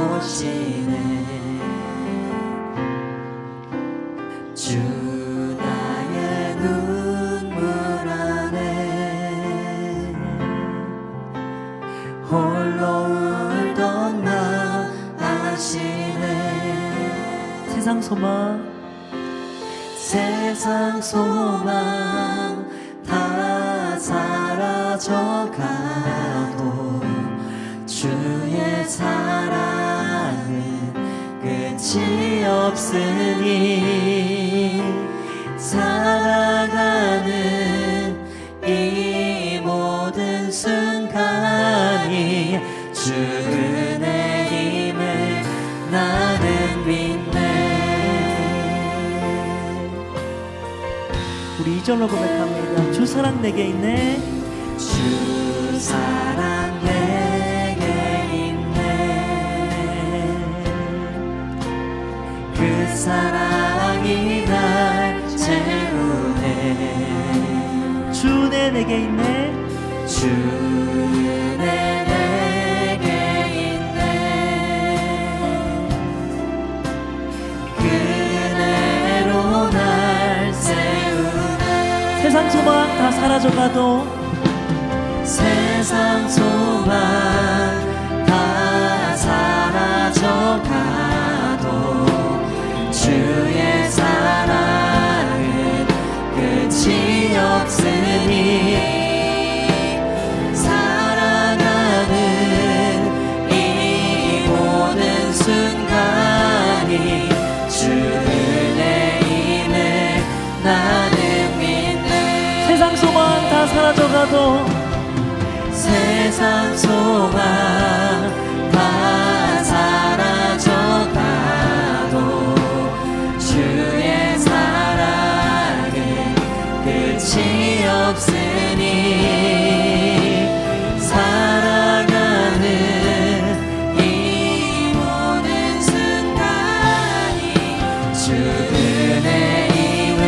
보시네. 주 나의 눈물 안에 홀로 울던 나 아시네. 세상 소망 다 사라져가도 주의 사랑은 끝이 없으니 살아가는 이 모든 순간이 주 은혜임을 나는 믿네. 우리 2절로 고백합니다. 주 사랑 내게 있네. 주 사랑 내게 있네. 그 사랑이 날 채우네. 주 은혜 내게 있네. 주 은혜 내게 있네. 그 은혜로 날 세우네. 세상 소망 다 사라져가도 세상 소망 다 사라져가도 주의 사랑은 끝이 없으니 살아가는 이 모든 순간이 주 은혜임을 나는 믿네. 세상 소망 다 사라져가도 세상 소망 다 사라져가도 주의 사랑은 끝이 없으니 살아가는 이 모든 순간이 주 은혜임을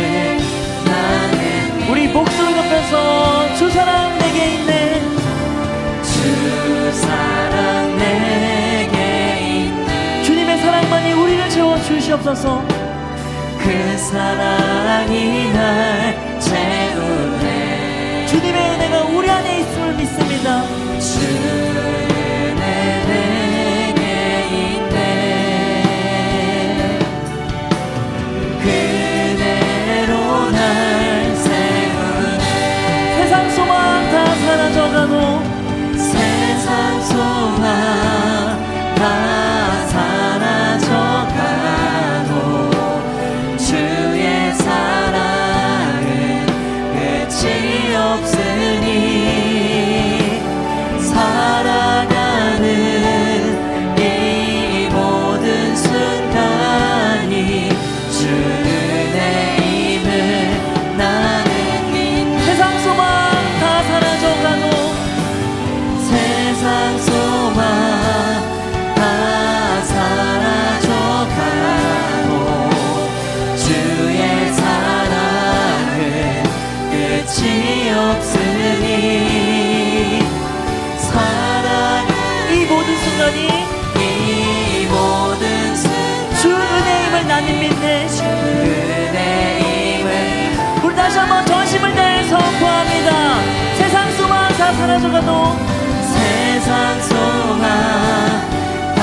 나는 믿네. 우리 목소리 높여서 주 사랑 내게 있네. 주 사랑 내게 있네. 주님의 사랑만이 우리를 채워주시옵소서. 그 사랑이 날 채우네. 주님의 은혜가 우리 안에 있음을 믿습니다. 주 은혜 내게 있네. 그 은혜로 날 세우네. 세상 소망 다 사라져가도 세상 소망 다 사라져가도 주의 사랑은 끝이 없으니 살아가는 이 모든 순간이 주 은혜임을 나는 믿네. 세상 소망 다 사라져가도 세상 소망 다 사라져가도 주의 사랑은 끝이 없으니 살아가는 이 모든 순간이 이 모든 순간 주 은혜임을 나는 믿네. 은혜임을 우리 다시 한번 전심을 다해 선포합니다. 세상 소망 다 사라져가도 세상 소망 다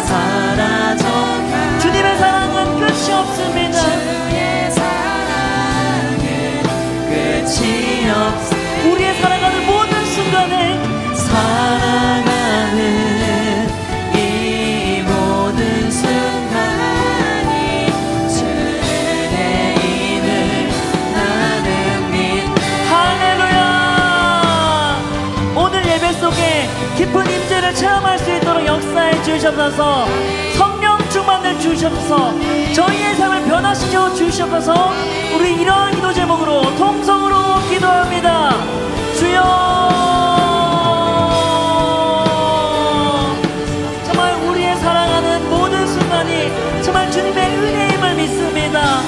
사라져가 주님의 사랑은 끝이 없습니다. 주의 사랑은 끝이 없으니 우리의 살아가는 모든 순간에 살아가는 이 모든 순간이 주 은혜임을 나는 믿네. 할렐루야. 오늘 예배 속에 깊은 임재를 체험할 수 있도록 역사해 주시옵소서. 성령 충만을 주시옵소서. 저희의 삶을 변화시켜 주시옵소서. 우리 이러한 기도 제목으로 통성으로 기도합니다. 주여, 정말 우리의 사랑하는 모든 순간이 정말 주님의 은혜임을 믿습니다.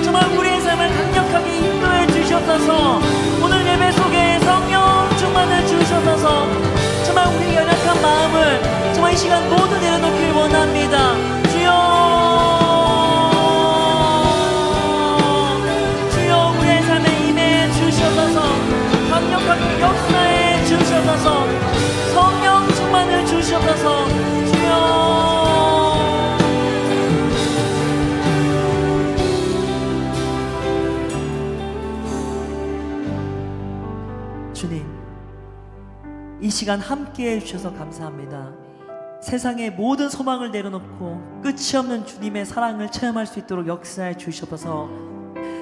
정말 우리의 삶을 강력하게 인도해 주시옵소서. 오늘 예배 속에 성령 충만을 주시옵소서. 정말 우리의 연약한 마음을 정말 이 시간 모두 내려놓기를 감사합니다. 주여, 주여 우리의 삶에 임해 주셔서 강력하게 역사해 주셔서 성령 충만을 주셔서 주여. 주님, 이 시간 함께해 주셔서 감사합니다. 세상의 모든 소망을 내려놓고 끝이 없는 주님의 사랑을 체험할 수 있도록 역사해 주셔서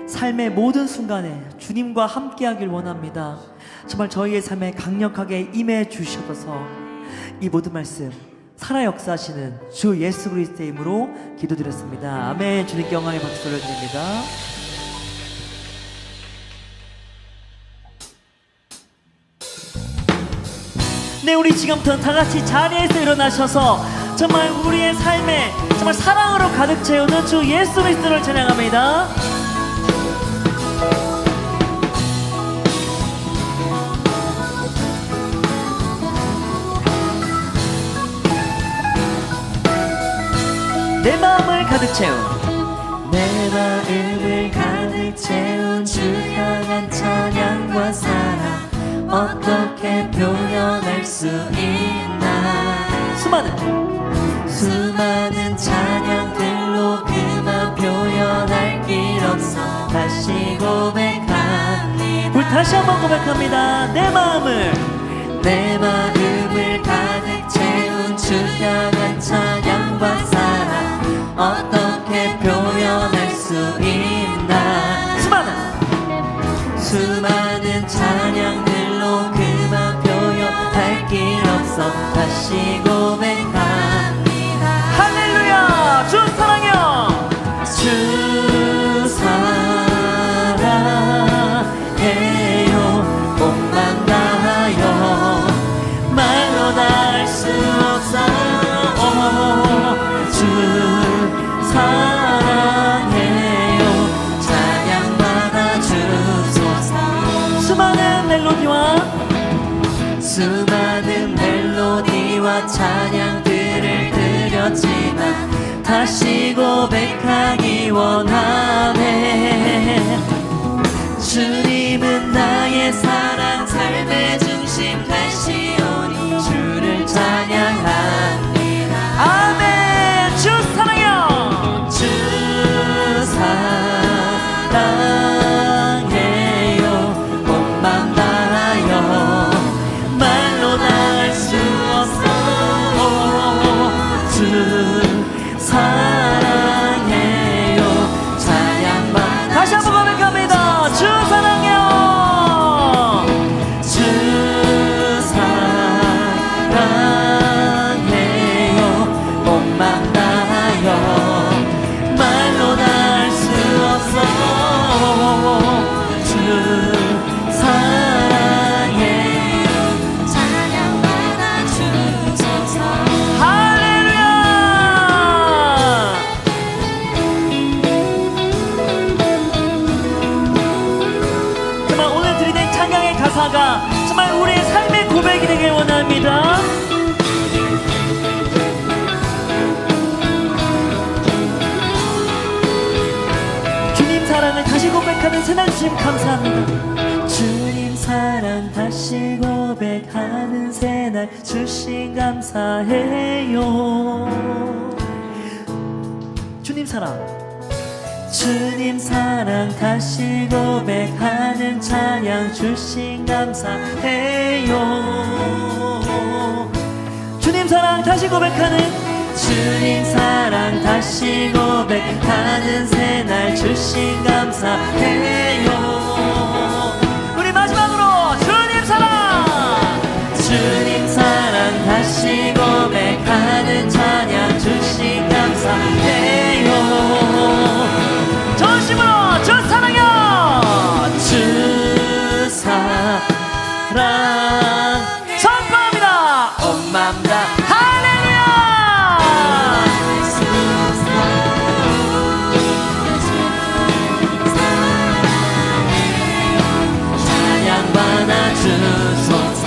삶의 모든 순간에 주님과 함께하길 원합니다. 정말 저희의 삶에 강력하게 임해 주셔서 이 모든 말씀 살아 역사하시는 주 예수 그리스도의 이름으로 기도드렸습니다. 아멘. 주님께 영광의 박수를 드립니다. 네, 우리 지금부터 다 같이 자리에서 일어나셔서 정말 우리의 삶에 정말 사랑으로 가득 채우는 주 예수 그리스도를 찬양합니다. 내 마음을 가득 채운 내 마음을 가득 채운 주 향한 찬양과 사랑 어떻게 표현할 수 있나. 수많은 찬양들로 그만 표현할 길 없어 다시 고백합니다. 우리 다시 한번 고백합니다. 내 마음을 가득 채운 주 향한 찬양과 사랑 어떻게 표현할 수 있나. 수많은 찬양들로 그만 표현할 길 없어 다시 고백합니다. 할렐루야. 주 사랑해요. 주 사랑해요. 몸만 다하여 말로 다 할 수 없어. 주 사랑해요. 찬양 받아 주소서. 수많은 멜로디와 찬양들을 드렸지만 다시 고백하기 원하네. 주님은 나의 사랑 삶의 중심 되시오니 주를 찬양합니다. 아멘. 주 사랑해요. 주 사랑해요. 몸만 다하여 말로 다 할 수 없어. 주 사랑해요. 찬양만 다시 한번 고백합니다. 주 사랑해요. 주 사랑해요. 몸만 다하여 말로 다 할 수 없어. 주 사랑해요. 찬양받아 주소서. 할렐루야. 정말 오늘 드리는 찬양의 가사가 정말 우리의 삶의 고백이 되길 원합니다. 주님 사랑을 다시 고백하는 새날 주님 감사합니다. 주님 사랑 다시 고백하는 새날 주신 감사해요. 주님 사랑 주님 사랑 다시 고백하는 찬양 주신 감사해요. 주님 사랑 다시 고백하는 주님 사랑 다시 고백하는 새날 주신 감사해요. 우리 마지막으로 주님 사랑 주님 사랑 다시 고백하는 찬양 주신 감사해요. 전심으로 주 사랑해요. 주 사랑 선포합니다. 온 맘 다 할렐루야. 찬양받아 주소서.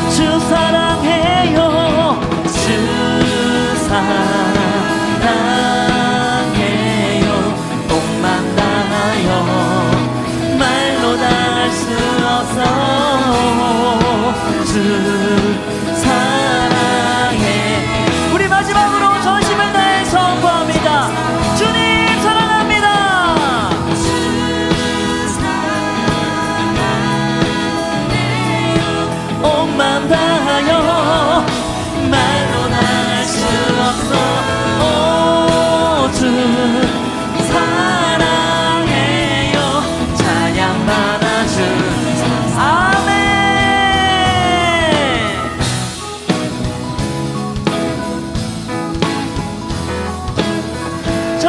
주 사랑해요. 주 사랑해요.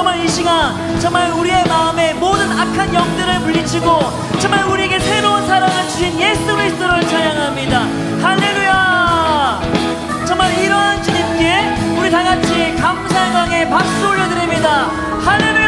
정말 이 시간 정말 우리의 마음에 모든 악한 영들을 물리치고 정말 우리에게 새로운 사랑을 주신 예수 그리스도를 찬양합니다. 할렐루야. 정말 이러한 주님께 우리 다 같이 감사의 강에 박수 올려드립니다. 할렐루야.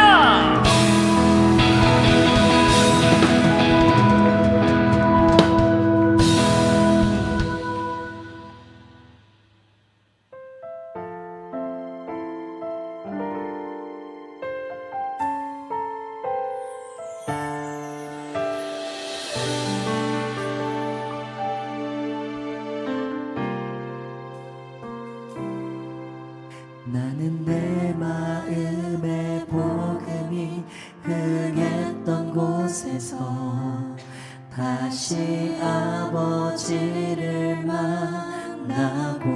나는 내 마음의 복음이 흥했던 곳에서 다시 아버지를 만나고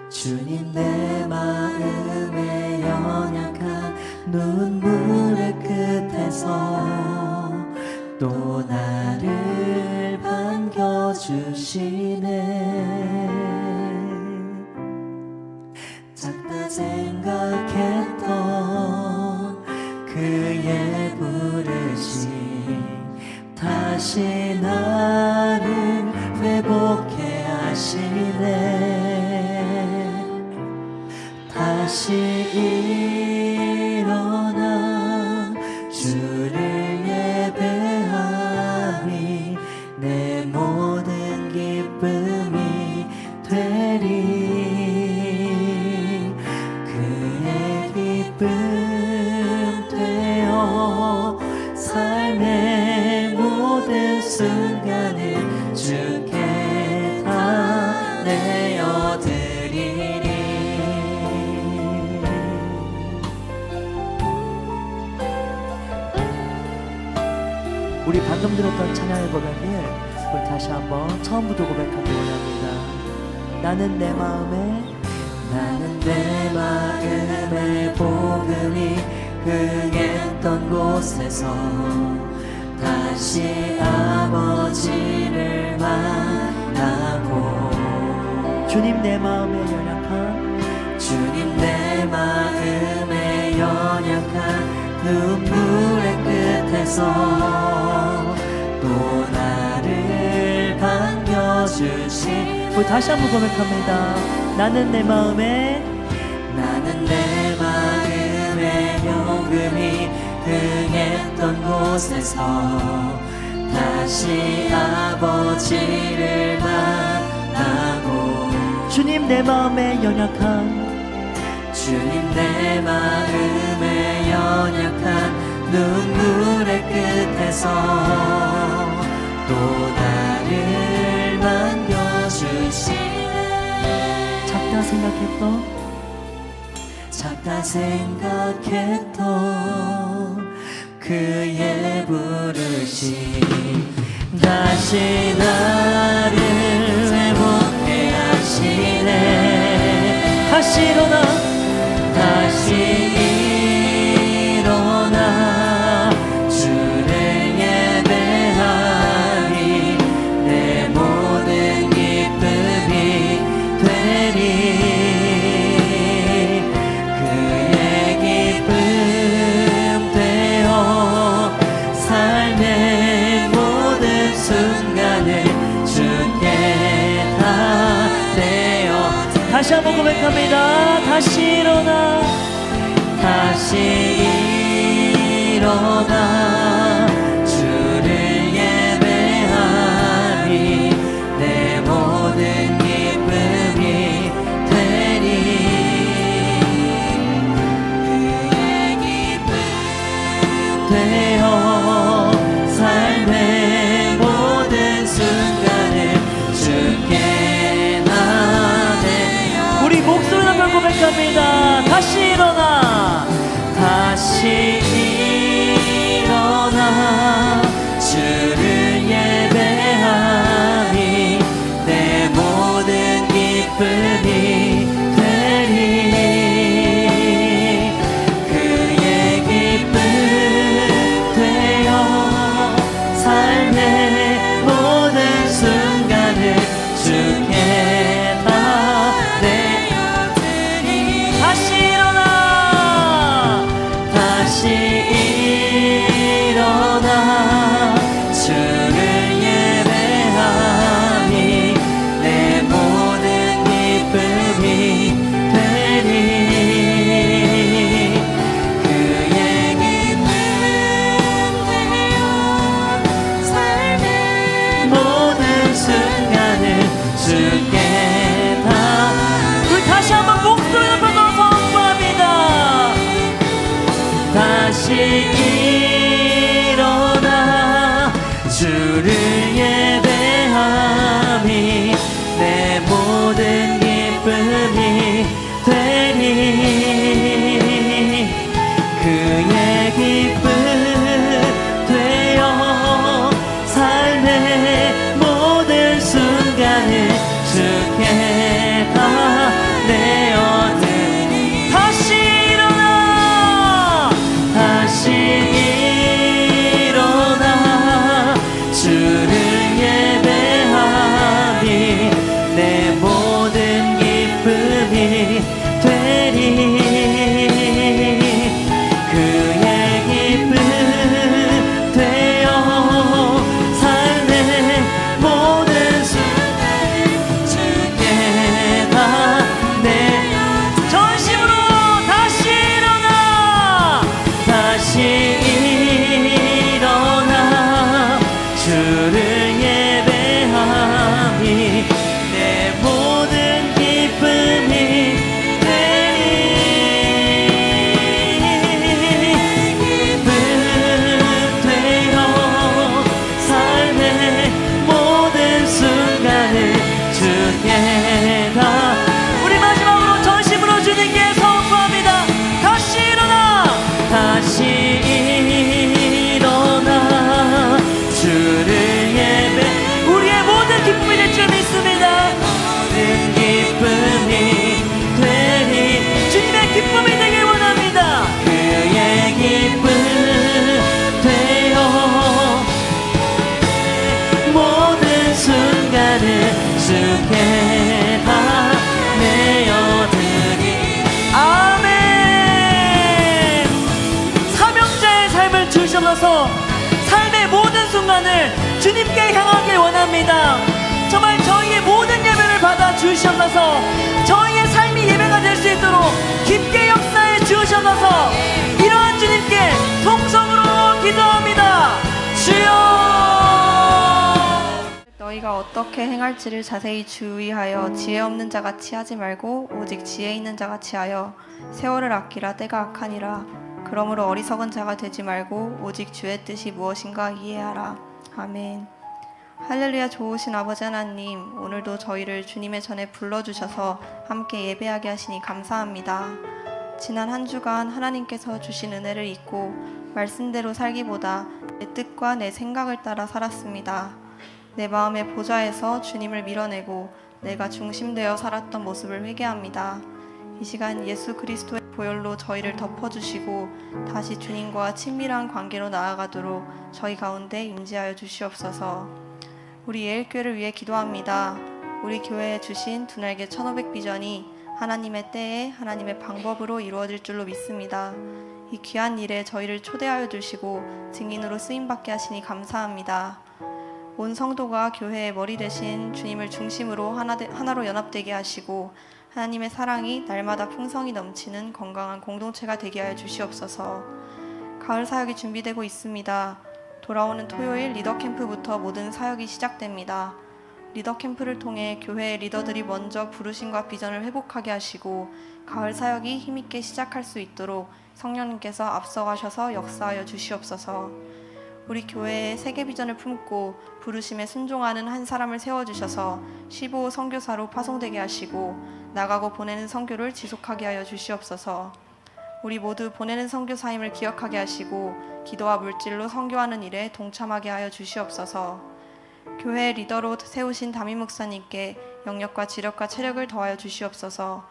주님 내 마음의 연약한 눈물의 끝에서 또 나를 반겨주시네. 작다 생각했던 그의 부르심 다시 나를 회복해 하시네. 다시 일어나 주를 예배하니 내 모든 기쁨이 되리. 그의 기쁨 되어 삶의 모든 순간을 주께 다 내어드리리. 우리 방금 들었던 찬양의 고백을 우리 다시 한번 처음부터 고백하기 원합니다. 나는 내 마음의 복음이 흥했던 곳에서 다시 아버지를 만나고 주님 내 마음의 연약한 주님 내 마음의 연약한 눈물의 끝에서 또 나를 반겨주신. 우리 다시 한번 고백합니다. 나는 내 마음의 복음이 흥했던 곳에서 다시 아버지를 만나고 주님 내 마음의 연약한 주님 내 마음의 연약한 눈물의 끝에서 또 나를 반겨주시네. 작다 생각했던 그의 부르심 다시 나를 회복해 하시네. 다시 일어나 주를 예배하니 내 모든 기쁨이 되리. 그의 기쁨 되어 삶의 모든 순간을 주께 다 내어. 다시 한번 고백합니다. 다시 일어나 주를 예배하니 내 모든 기쁨이 되리. 그의 기쁨 되어 삶의 모든 순간을 주께 다 내어. 우리 목소리 높여 고백합니다. 다시 일어나 주를 예배하니 내 모든 기쁨이 되리. 그의 기쁨 되어 삶의 모든 순간을 주께 다 내어드리. 일어나 주를 예배함이 내 모든 기쁨이 되리 그의 기쁨 되어 삶의 모든 순간을 주께 다 내어드리 다시 일어나 다시 일어나 주를 예배하니 내 모든 기쁨이 되리 그의 기쁨 되어 삶의 모든 순간을 주께 다 내어 전심으로 다시 일어나 다시 일어나 주를 예배하니 내 모든 기쁨이 되리 기쁨 되어 삶의 모든 순간을 주께 다 우리 마지막으로 전심으로 주님께 선포합니다. 다시 일어나 다시 일어나 주를 예배 우리의 모든 기쁨이 될 줄 믿습니다. 모든 기쁨이 되리 주님의 기쁨이 되길 원합니다. 그의 기쁨 되어 모든 순간을 주께 다 내어드리 아멘. 사명자의 삶을 주셔서 삶의 모든 순간을 주님께 향하길 원합니다. 정말 저희의 모든 예배를 받아 주셔서 저희의 삶이 예배가 될 수 있도록 깊게 역사해 주셔서 이러한 주님께 통성으로 기도합니다. 주여. 너희가 어떻게 행할지를 자세히 주의하여 지혜 없는 자같이 하지 말고 오직 지혜 있는 자같이 하여 세월을 아끼라 때가 악하니라. 그러므로 어리석은 자가 되지 말고 오직 주의 뜻이 무엇인가 이해하라. 아멘. 할렐루야. 좋으신 아버지 하나님, 오늘도 저희를 주님의 전에 불러주셔서 함께 예배하게 하시니 감사합니다. 지난 한 주간 하나님께서 주신 은혜를 잊고 말씀대로 살기보다 내 뜻과 내 생각을 따라 살았습니다. 내 마음의 보좌에서 주님을 밀어내고 내가 중심되어 살았던 모습을 회개합니다. 이 시간 예수 그리스도의 보혈로 저희를 덮어주시고 다시 주님과 친밀한 관계로 나아가도록 저희 가운데 임재하여 주시옵소서. 우리 예일교회를 위해 기도합니다. 우리 교회에 주신 두 날개 1500 비전이 하나님의 때에 하나님의 방법으로 이루어질 줄로 믿습니다. 이 귀한 일에 저희를 초대하여 주시고 증인으로 쓰임받게 하시니 감사합니다. 온 성도가 교회의 머리 대신 주님을 중심으로 하나로 연합되게 하시고 하나님의 사랑이 날마다 풍성히 넘치는 건강한 공동체가 되게 하여 주시옵소서. 가을 사역이 준비되고 있습니다. 돌아오는 토요일 리더 캠프부터 모든 사역이 시작됩니다. 리더 캠프를 통해 교회의 리더들이 먼저 부르심과 비전을 회복하게 하시고 가을 사역이 힘있게 시작할 수 있도록 성령님께서 앞서가셔서 역사하여 주시옵소서. 우리 교회에 세계 비전을 품고 부르심에 순종하는 한 사람을 세워주셔서 15호 선교사로 파송되게 하시고 나가고 보내는 선교를 지속하게 하여 주시옵소서. 우리 모두 보내는 선교사임을 기억하게 하시고 기도와 물질로 선교하는 일에 동참하게 하여 주시옵소서. 교회 리더로 세우신 담임 목사님께 영역과 지력과 체력을 더하여 주시옵소서.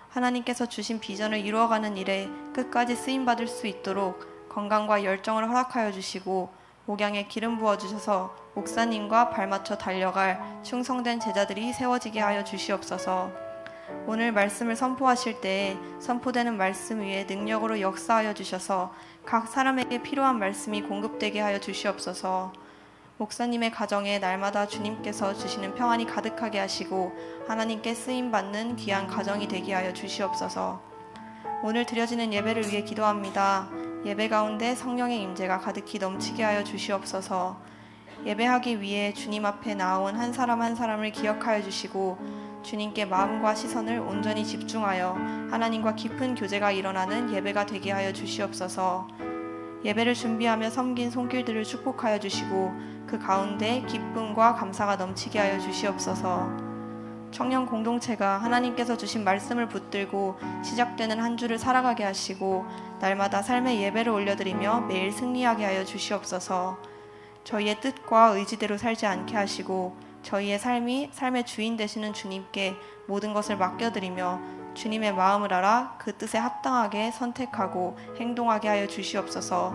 하나님께서 주신 비전을 이루어가는 일에 끝까지 쓰임받을 수 있도록 건강과 열정을 허락하여 주시고 목양에 기름 부어주셔서 목사님과 발맞춰 달려갈 충성된 제자들이 세워지게 하여 주시옵소서. 오늘 말씀을 선포하실 때에 선포되는 말씀 위에 능력으로 역사하여 주셔서 각 사람에게 필요한 말씀이 공급되게 하여 주시옵소서. 목사님의 가정에 날마다 주님께서 주시는 평안이 가득하게 하시고 하나님께 쓰임받는 귀한 가정이 되게 하여 주시옵소서. 오늘 드려지는 예배를 위해 기도합니다. 예배 가운데 성령의 임재가 가득히 넘치게 하여 주시옵소서. 예배하기 위해 주님 앞에 나온 한 사람 한 사람을 기억하여 주시고 주님께 마음과 시선을 온전히 집중하여 하나님과 깊은 교제가 일어나는 예배가 되게 하여 주시옵소서. 예배를 준비하며 섬긴 손길들을 축복하여 주시고 그 가운데 기쁨과 감사가 넘치게 하여 주시옵소서. 청년 공동체가 하나님께서 주신 말씀을 붙들고 시작되는 한 주를 살아가게 하시고 날마다 삶의 예배를 올려드리며 매일 승리하게 하여 주시옵소서. 저희의 뜻과 의지대로 살지 않게 하시고 저희의 삶이 삶의 주인 되시는 주님께 모든 것을 맡겨드리며 주님의 마음을 알아 그 뜻에 합당하게 선택하고 행동하게 하여 주시옵소서.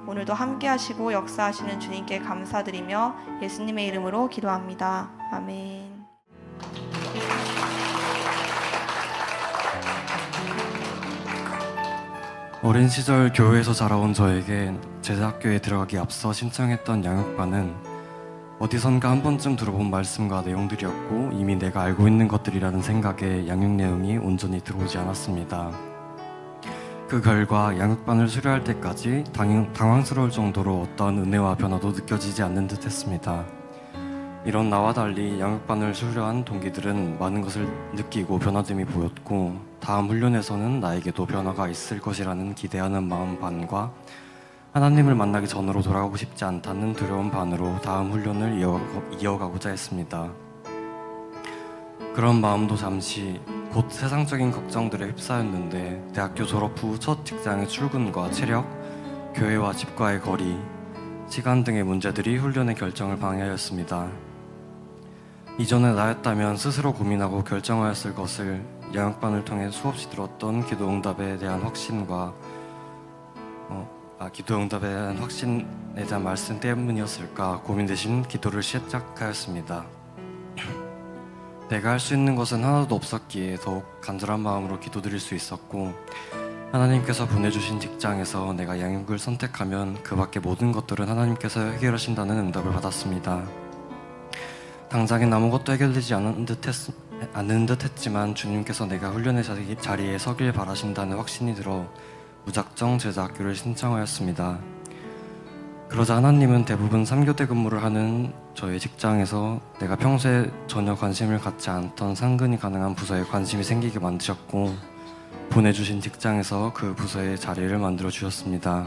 오늘도 함께 하시고 역사하시는 주님께 감사드리며 예수님의 이름으로 기도합니다. 아멘. 어린 시절 교회에서 자라온 저에게 제자학교에 들어가기 앞서 신청했던 양육반은 어디선가 한 번쯤 들어본 말씀과 내용들이었고 이미 내가 알고 있는 것들이라는 생각에 양육 내용이 온전히 들어오지 않았습니다. 그 결과 양육반을 수료할 때까지 당황스러울 정도로 어떠한 은혜와 변화도 느껴지지 않는 듯 했습니다. 이런 나와 달리 양육반을 수료한 동기들은 많은 것을 느끼고 변화됨이 보였고 다음 훈련에서는 나에게도 변화가 있을 것이라는 기대하는 마음 반과 하나님을 만나기 전으로 돌아가고 싶지 않다는 두려움 반으로 다음 훈련을 이어가고자 했습니다. 그런 마음도 잠시 곧 세상적인 걱정들에 휩싸였는데 대학교 졸업 후 첫 직장의 출근과 체력, 교회와 집과의 거리, 시간 등의 문제들이 훈련의 결정을 방해하였습니다. 이전에 나였다면 스스로 고민하고 결정하였을 것을 양육반을 통해 수없이 들었던 기도응답에 대한 확신에 대한 말씀 때문이었을까 고민되신 기도를 시작하였습니다. 내가 할 수 있는 것은 하나도 없었기에 더욱 간절한 마음으로 기도드릴 수 있었고 하나님께서 보내주신 직장에서 내가 양육을 선택하면 그 밖의 모든 것들은 하나님께서 해결하신다는 응답을 받았습니다. 당장엔 아무것도 해결되지 않은 듯 했지만 주님께서 내가 훈련의 자리에 서길 바라신다는 확신이 들어 무작정 제자학교를 신청하였습니다. 그러자 하나님은 대부분 3교대 근무를 하는 저의 직장에서 내가 평소에 전혀 관심을 갖지 않던 상근이 가능한 부서에 관심이 생기게 만드셨고 보내주신 직장에서 그 부서의 자리를 만들어 주셨습니다.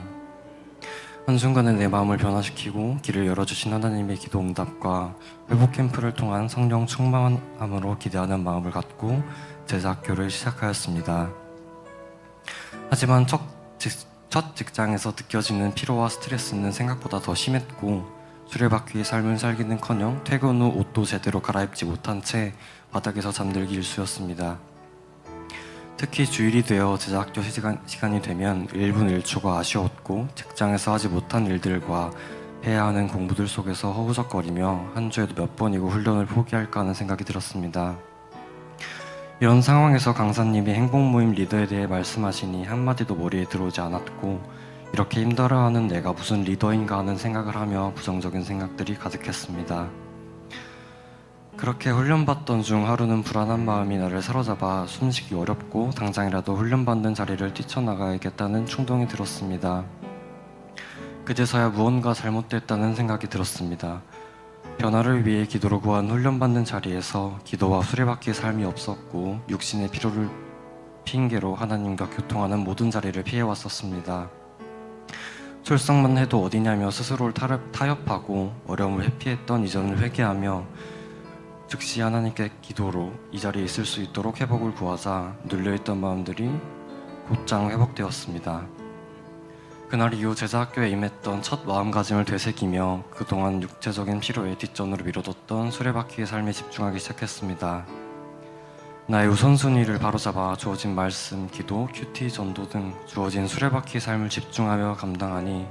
한순간에 내 마음을 변화시키고 길을 열어주신 하나님의 기도 응답과 회복 캠프를 통한 성령 충만함으로 기대하는 마음을 갖고 제자학교를 시작하였습니다. 하지만 첫 직장에서 느껴지는 피로와 스트레스는 생각보다 더 심했고 수레바퀴의 삶을 살기는커녕 퇴근 후 옷도 제대로 갈아입지 못한 채 바닥에서 잠들기 일쑤였습니다. 특히 주일이 되어 제자학교 시간이 되면 1분 1초가 아쉬웠고 직장에서 하지 못한 일들과 해야 하는 공부들 속에서 허우적거리며 한 주에도 몇 번이고 훈련을 포기할까 하는 생각이 들었습니다. 이런 상황에서 강사님이 행복모임 리더에 대해 말씀하시니 한마디도 머리에 들어오지 않았고 이렇게 힘들어하는 내가 무슨 리더인가 하는 생각을 하며 부정적인 생각들이 가득했습니다. 그렇게 훈련받던 중 하루는 불안한 마음이 나를 사로잡아 숨쉬기 어렵고 당장이라도 훈련받는 자리를 뛰쳐나가야겠다는 충동이 들었습니다. 그제서야 무언가 잘못됐다는 생각이 들었습니다. 변화를 위해 기도로 구한 훈련받는 자리에서 기도와 수레바퀴의 삶이 없었고 육신의 피로를 핑계로 하나님과 교통하는 모든 자리를 피해왔었습니다. 출석만 해도 어디냐며 스스로를 타협하고 어려움을 회피했던 이전을 회개하며 즉시 하나님께 기도로 이 자리에 있을 수 있도록 회복을 구하자 눌려있던 마음들이 곧장 회복되었습니다. 그날 이후 제자학교에 임했던 첫 마음가짐을 되새기며 그동안 육체적인 피로에 뒷전으로 미뤄뒀던 수레바퀴의 삶에 집중하기 시작했습니다. 나의 우선순위를 바로잡아 주어진 말씀, 기도, 큐티, 전도 등 주어진 수레바퀴의 삶을 집중하며 감당하니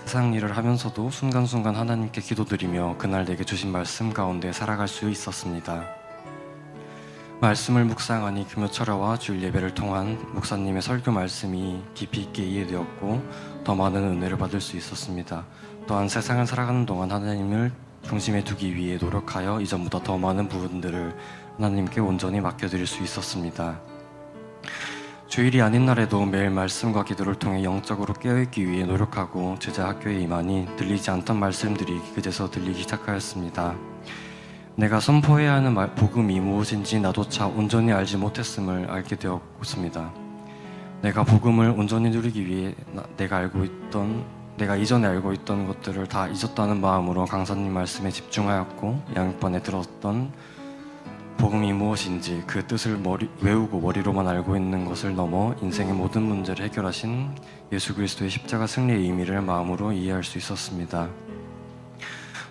세상 일을 하면서도 순간순간 하나님께 기도드리며 그날 내게 주신 말씀 가운데 살아갈 수 있었습니다. 말씀을 묵상하니 금요철야와 주일 예배를 통한 목사님의 설교 말씀이 깊이 있게 이해되었고 더 많은 은혜를 받을 수 있었습니다. 또한 세상을 살아가는 동안 하나님을 중심에 두기 위해 노력하여 이전보다 더 많은 부분들을 하나님께 온전히 맡겨드릴 수 있었습니다. 주일이 아닌 날에도 매일 말씀과 기도를 통해 영적으로 깨어있기 위해 노력하고 제자학교에 임하니 들리지 않던 말씀들이 그제서 들리기 시작하였습니다. 내가 선포해야 하는 복음이 무엇인지 나조차 온전히 알지 못했음을 알게 되었습니다. 내가 복음을 온전히 누리기 위해 내가 이전에 알고 있던 것들을 다 잊었다는 마음으로 강사님 말씀에 집중하였고 양육반에 들었던 복음이 무엇인지 그 뜻을 외우고 머리로만 알고 있는 것을 넘어 인생의 모든 문제를 해결하신 예수 그리스도의 십자가 승리의 의미를 마음으로 이해할 수 있었습니다.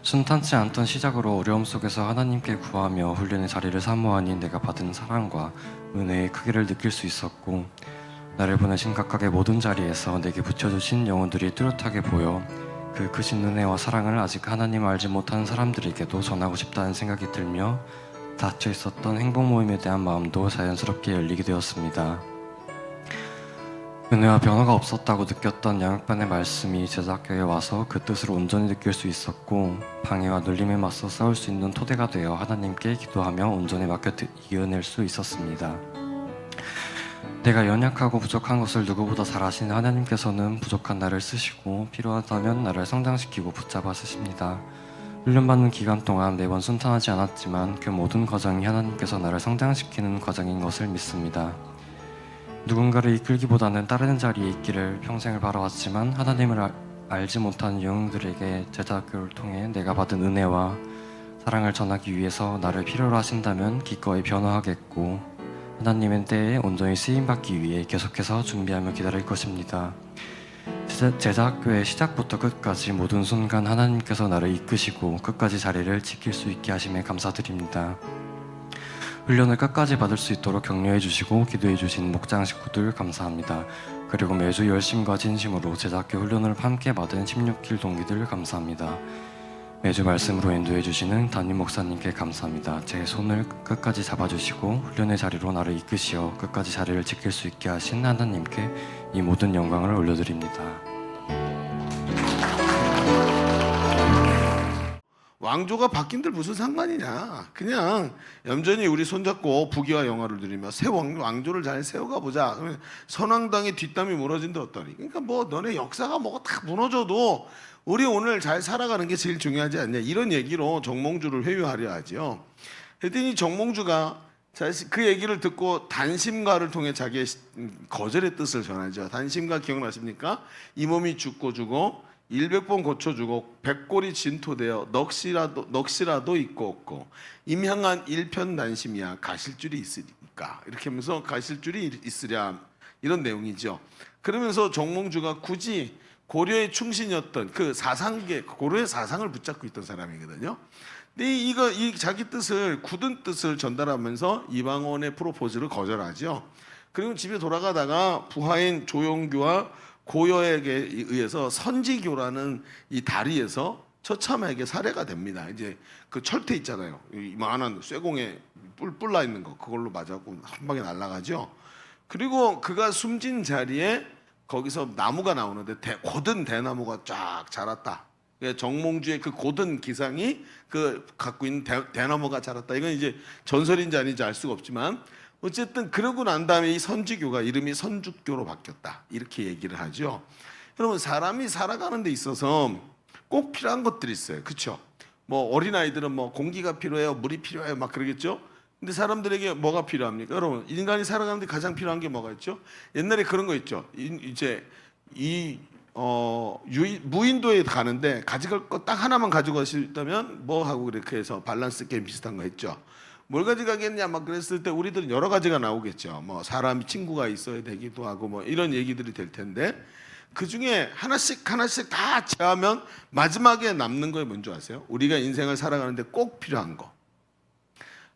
순탄치 않던 시작으로 어려움 속에서 하나님께 구하며 훈련의 자리를 사모하니 내가 받은 사랑과 은혜의 크기를 느낄 수 있었고 나를 보내신 각각의 모든 자리에서 내게 붙여주신 영혼들이 뚜렷하게 보여 그 크신 은혜와 사랑을 아직 하나님을 알지 못하는 사람들에게도 전하고 싶다는 생각이 들며 닫혀 있었던 행복 모임에 대한 마음도 자연스럽게 열리게 되었습니다. 은혜와 변화가 없었다고 느꼈던 양육반의 말씀이 제자학교에 와서 그 뜻을 온전히 느낄 수 있었고 방해와 눌림에 맞서 싸울 수 있는 토대가 되어 하나님께 기도하며 온전히 맡겨 이겨낼 수 있었습니다. 내가 연약하고 부족한 것을 누구보다 잘 아시는 하나님께서는 부족한 나를 쓰시고 필요하다면 나를 성장시키고 붙잡아 쓰십니다. 훈련받는 기간 동안 매번 순탄하지 않았지만 그 모든 과정이 하나님께서 나를 성장시키는 과정인 것을 믿습니다. 누군가를 이끌기보다는 따르는 자리에 있기를 평생을 바라왔지만 하나님을 알지 못하는 영웅들에게 제자학교를 통해 내가 받은 은혜와 사랑을 전하기 위해서 나를 필요로 하신다면 기꺼이 변화하겠고 하나님의 때에 온전히 쓰임받기 위해 계속해서 준비하며 기다릴 것입니다. 제자학교의 시작부터 끝까지 모든 순간 하나님께서 나를 이끄시고 끝까지 자리를 지킬 수 있게 하심에 감사드립니다. 훈련을 끝까지 받을 수 있도록 격려해 주시고 기도해 주신 목장 식구들 감사합니다. 그리고 매주 열심과 진심으로 제자학교 훈련을 함께 받은 16길 동기들 감사합니다. 매주 말씀으로 인도해 주시는 담임 목사님께 감사합니다. 제 손을 끝까지 잡아주시고 훈련의 자리로 나를 이끄시어 끝까지 자리를 지킬 수 있게 하신 하나님께 이 모든 영광을 올려드립니다. 왕조가 바뀐들 무슨 상관이냐. 그냥 얌전히 우리 손잡고 부귀와 영화를 누리며 새 왕조를 잘 세워가 보자. 그러면 선왕당의 뒷담이 무너진다 어떠니. 그러니까 뭐 너네 역사가 뭐가 다 무너져도 우리 오늘 잘 살아가는 게 제일 중요하지 않냐. 이런 얘기로 정몽주를 회유하려 하죠. 그랬더니 정몽주가 그 얘기를 듣고 단심가를 통해 자기의 거절의 뜻을 전하죠. 단심가 기억나십니까? 이 몸이 죽고 주고 100번 고쳐주고 백골이 진토되어 넋이라도 있고 없고 임향한 일편단심이야 가실 줄이 있으니까 이렇게 하면서 가실 줄이 있으랴 이런 내용이죠. 그러면서 정몽주가 굳이 고려의 충신이었던 그 사상계 고려의 사상을 붙잡고 있던 사람이거든요. 근데 이 자기 뜻을 굳은 뜻을 전달하면서 이방원의 프로포즈를 거절하죠. 그리고 집에 돌아가다가 부하인 조용규와 고여에게 의해서 선지교라는 이 다리에서 처참하게 살해가 됩니다. 이제 그 철퇴 있잖아요. 이만한 쇠공에 뿔나 있는 거 그걸로 맞았고 한 방에 날아가죠. 그리고 그가 숨진 자리에 거기서 나무가 나오는데 고든 대나무가 쫙 자랐다. 정몽주의 그 고든 기상이 그 갖고 있는 대나무가 자랐다. 이건 이제 전설인지 아닌지 알 수가 없지만 어쨌든 그러고 난 다음에 이 선지교가 이름이 선주교로 바뀌었다. 이렇게 얘기를 하죠. 여러분 사람이 살아가는 데 있어서 꼭 필요한 것들이 있어요. 그렇죠? 뭐 어린아이들은 뭐 공기가 필요해요. 물이 필요해요. 막 그러겠죠? 근데 사람들에게 뭐가 필요합니까? 여러분 인간이 살아가는데 가장 필요한 게 뭐가 있죠? 옛날에 그런 거 있죠. 이제 무인도에 가는데 가져갈 거 딱 하나만 가지고 갈 수 있다면 뭐 하고 그렇게 해서 밸런스 게임 비슷한 거 했죠. 뭘 가져가겠냐 막 그랬을 때 우리들은 여러 가지가 나오겠죠. 뭐 사람이 친구가 있어야 되기도 하고 뭐 이런 얘기들이 될 텐데 그 중에 하나씩 다 제하면 마지막에 남는 거에 뭔지 아세요? 우리가 인생을 살아가는데 꼭 필요한 거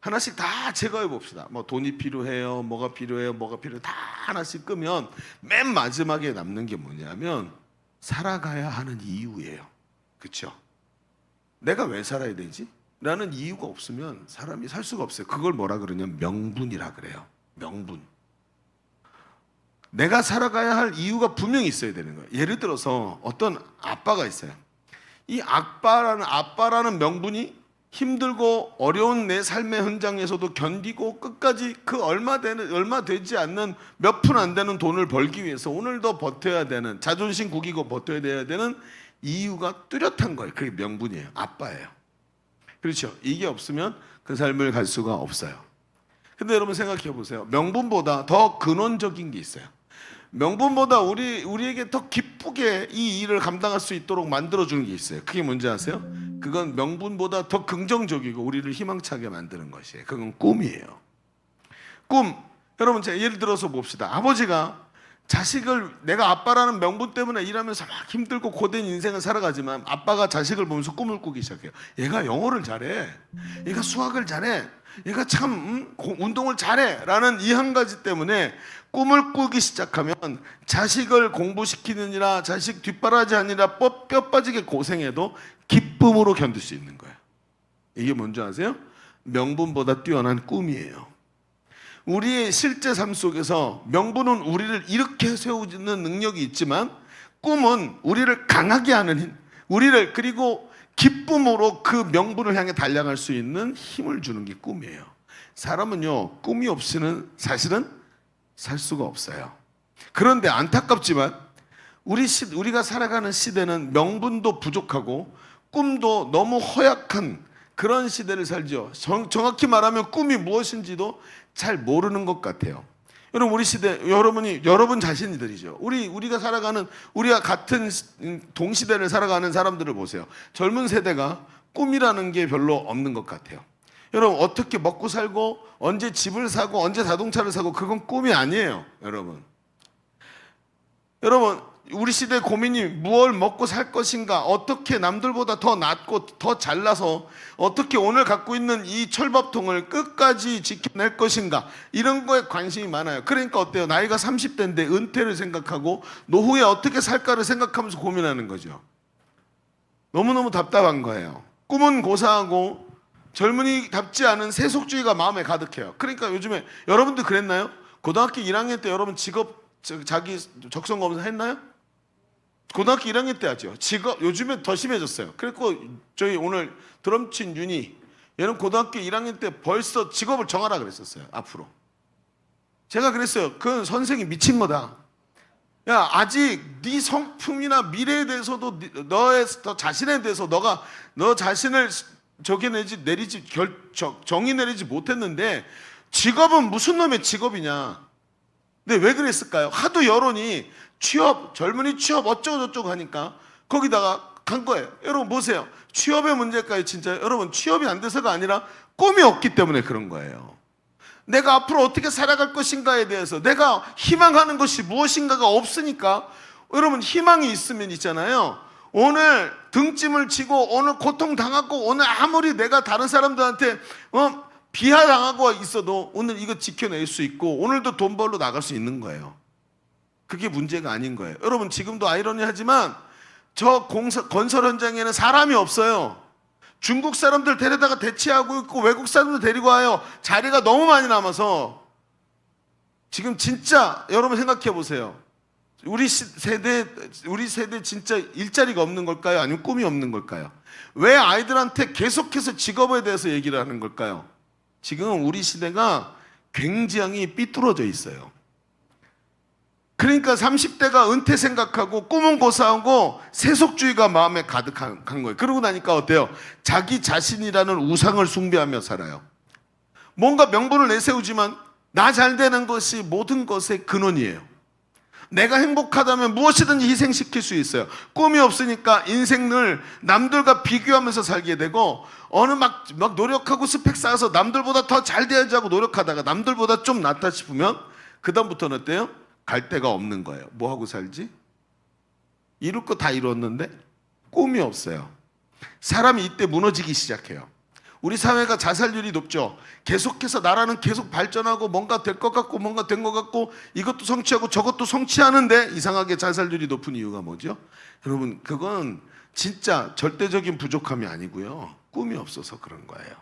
하나씩 다 제거해 봅시다. 뭐 돈이 필요해요, 뭐가 필요해요, 다 하나씩 끄면 맨 마지막에 남는 게 뭐냐면 살아가야 하는 이유예요. 그렇죠? 내가 왜 살아야 되지? 라는 이유가 없으면 사람이 살 수가 없어요. 그걸 뭐라 그러냐면 명분이라 그래요. 명분. 내가 살아가야 할 이유가 분명히 있어야 되는 거예요. 예를 들어서 어떤 아빠가 있어요. 이 아빠라는 명분이 힘들고 어려운 내 삶의 현장에서도 견디고 끝까지 그 얼마 되지 않는 몇 푼 안 되는 돈을 벌기 위해서 오늘도 버텨야 되는 자존심 구기고 버텨야 되는 이유가 뚜렷한 거예요. 그게 명분이에요. 아빠예요. 그렇죠. 이게 없으면 그 삶을 갈 수가 없어요. 근데 여러분 생각해 보세요. 명분보다 더 근원적인 게 있어요. 명분보다 우리에게 더 기쁘게 이 일을 감당할 수 있도록 만들어주는 게 있어요. 그게 뭔지 아세요? 그건 명분보다 더 긍정적이고 우리를 희망차게 만드는 것이에요. 그건 꿈이에요. 꿈. 여러분 제가 예를 들어서 봅시다. 아버지가 자식을, 내가 아빠라는 명분 때문에 일하면서 막 힘들고 고된 인생을 살아가지만 아빠가 자식을 보면서 꿈을 꾸기 시작해요. 얘가 영어를 잘해, 얘가 수학을 잘해, 얘가 참 운동을 잘해 라는 이 한 가지 때문에 꿈을 꾸기 시작하면 자식을 공부시키느니라, 자식 뒷바라지 하느라 뼈 빠지게 고생해도 기쁨으로 견딜 수 있는 거예요. 이게 뭔지 아세요? 명분보다 뛰어난 꿈이에요. 우리의 실제 삶 속에서 명분은 우리를 이렇게 세우는 능력이 있지만 꿈은 우리를 강하게 하는 힘, 우리를 그리고 기쁨으로 그 명분을 향해 달려갈 수 있는 힘을 주는 게 꿈이에요. 사람은요, 꿈이 없이는 사실은 살 수가 없어요. 그런데 안타깝지만 우리가 살아가는 시대는 명분도 부족하고 꿈도 너무 허약한 그런 시대를 살죠. 정확히 말하면 꿈이 무엇인지도 잘 모르는 것 같아요. 여러분 우리 시대, 여러분 자신들이죠. 우리가 살아가는, 우리가 같은 동시대를 살아가는 사람들을 보세요. 젊은 세대가 꿈이라는 게 별로 없는 것 같아요. 여러분 어떻게 먹고 살고 언제 집을 사고 언제 자동차를 사고 그건 꿈이 아니에요. 여러분 우리 시대 고민이 무엇을 먹고 살 것인가, 어떻게 남들보다 더 낫고 더 잘나서 어떻게 오늘 갖고 있는 이 철밥통을 끝까지 지켜낼 것인가, 이런 거에 관심이 많아요. 그러니까 어때요? 나이가 30대인데 은퇴를 생각하고 노후에 어떻게 살까를 생각하면서 고민하는 거죠. 너무너무 답답한 거예요. 꿈은 고사하고 젊은이답지 않은 세속주의가 마음에 가득해요. 그러니까 요즘에 여러분들 그랬나요? 고등학교 1학년 때 여러분 자기 적성검사 했나요? 고등학교 1학년 때 하죠. 요즘에 더 심해졌어요. 그리고 저희 오늘 드럼 친 윤희, 얘는 고등학교 1학년 때 벌써 직업을 정하라 그랬었어요. 앞으로. 제가 그랬어요. 그건 선생이 미친 거다. 야, 아직 네 성품이나 미래에 대해서도 너의 자신에 대해서 너 자신을 정의 내리지 못했는데 직업은 무슨 놈의 직업이냐. 근데 왜 그랬을까요? 하도 여론이 젊은이 취업 어쩌고저쩌고 하니까 거기다가 간 거예요. 여러분 보세요. 취업의 문제까지 진짜 여러분 취업이 안 돼서가 아니라 꿈이 없기 때문에 그런 거예요. 내가 앞으로 어떻게 살아갈 것인가에 대해서 내가 희망하는 것이 무엇인가가 없으니까 여러분 희망이 있으면 있잖아요. 오늘 등짐을 지고 오늘 고통당하고 오늘 아무리 내가 다른 사람들한테 비하당하고 있어도 오늘 이거 지켜낼 수 있고 오늘도 돈 벌러 나갈 수 있는 거예요. 그게 문제가 아닌 거예요. 여러분 지금도 아이러니하지만 저 건설 현장에는 사람이 없어요. 중국 사람들 데려다가 대치하고 있고 외국 사람들 데리고 와요. 자리가 너무 많이 남아서 지금 진짜 여러분 생각해 보세요. 우리 세대 진짜 일자리가 없는 걸까요? 아니면 꿈이 없는 걸까요? 왜 아이들한테 계속해서 직업에 대해서 얘기를 하는 걸까요? 지금 우리 시대가 굉장히 삐뚤어져 있어요. 그러니까 30대가 은퇴 생각하고 꿈은 고사하고 세속주의가 마음에 가득한 거예요. 그러고 나니까 어때요? 자기 자신이라는 우상을 숭배하며 살아요. 뭔가 명분을 내세우지만 나 잘 되는 것이 모든 것의 근원이에요. 내가 행복하다면 무엇이든지 희생시킬 수 있어요. 꿈이 없으니까 인생을 남들과 비교하면서 살게 되고 막 노력하고 스펙 쌓아서 남들보다 더 잘 돼야지 하고 노력하다가 남들보다 좀 낫다 싶으면 그 다음부터는 어때요? 갈 데가 없는 거예요. 뭐 하고 살지? 이룰 거 다 이뤘는데 꿈이 없어요. 사람이 이때 무너지기 시작해요. 우리 사회가 자살률이 높죠. 계속해서 나라는 계속 발전하고 뭔가 될 것 같고 뭔가 된 것 같고 이것도 성취하고 저것도 성취하는데 이상하게 자살률이 높은 이유가 뭐죠? 여러분 그건 진짜 절대적인 부족함이 아니고요. 꿈이 없어서 그런 거예요.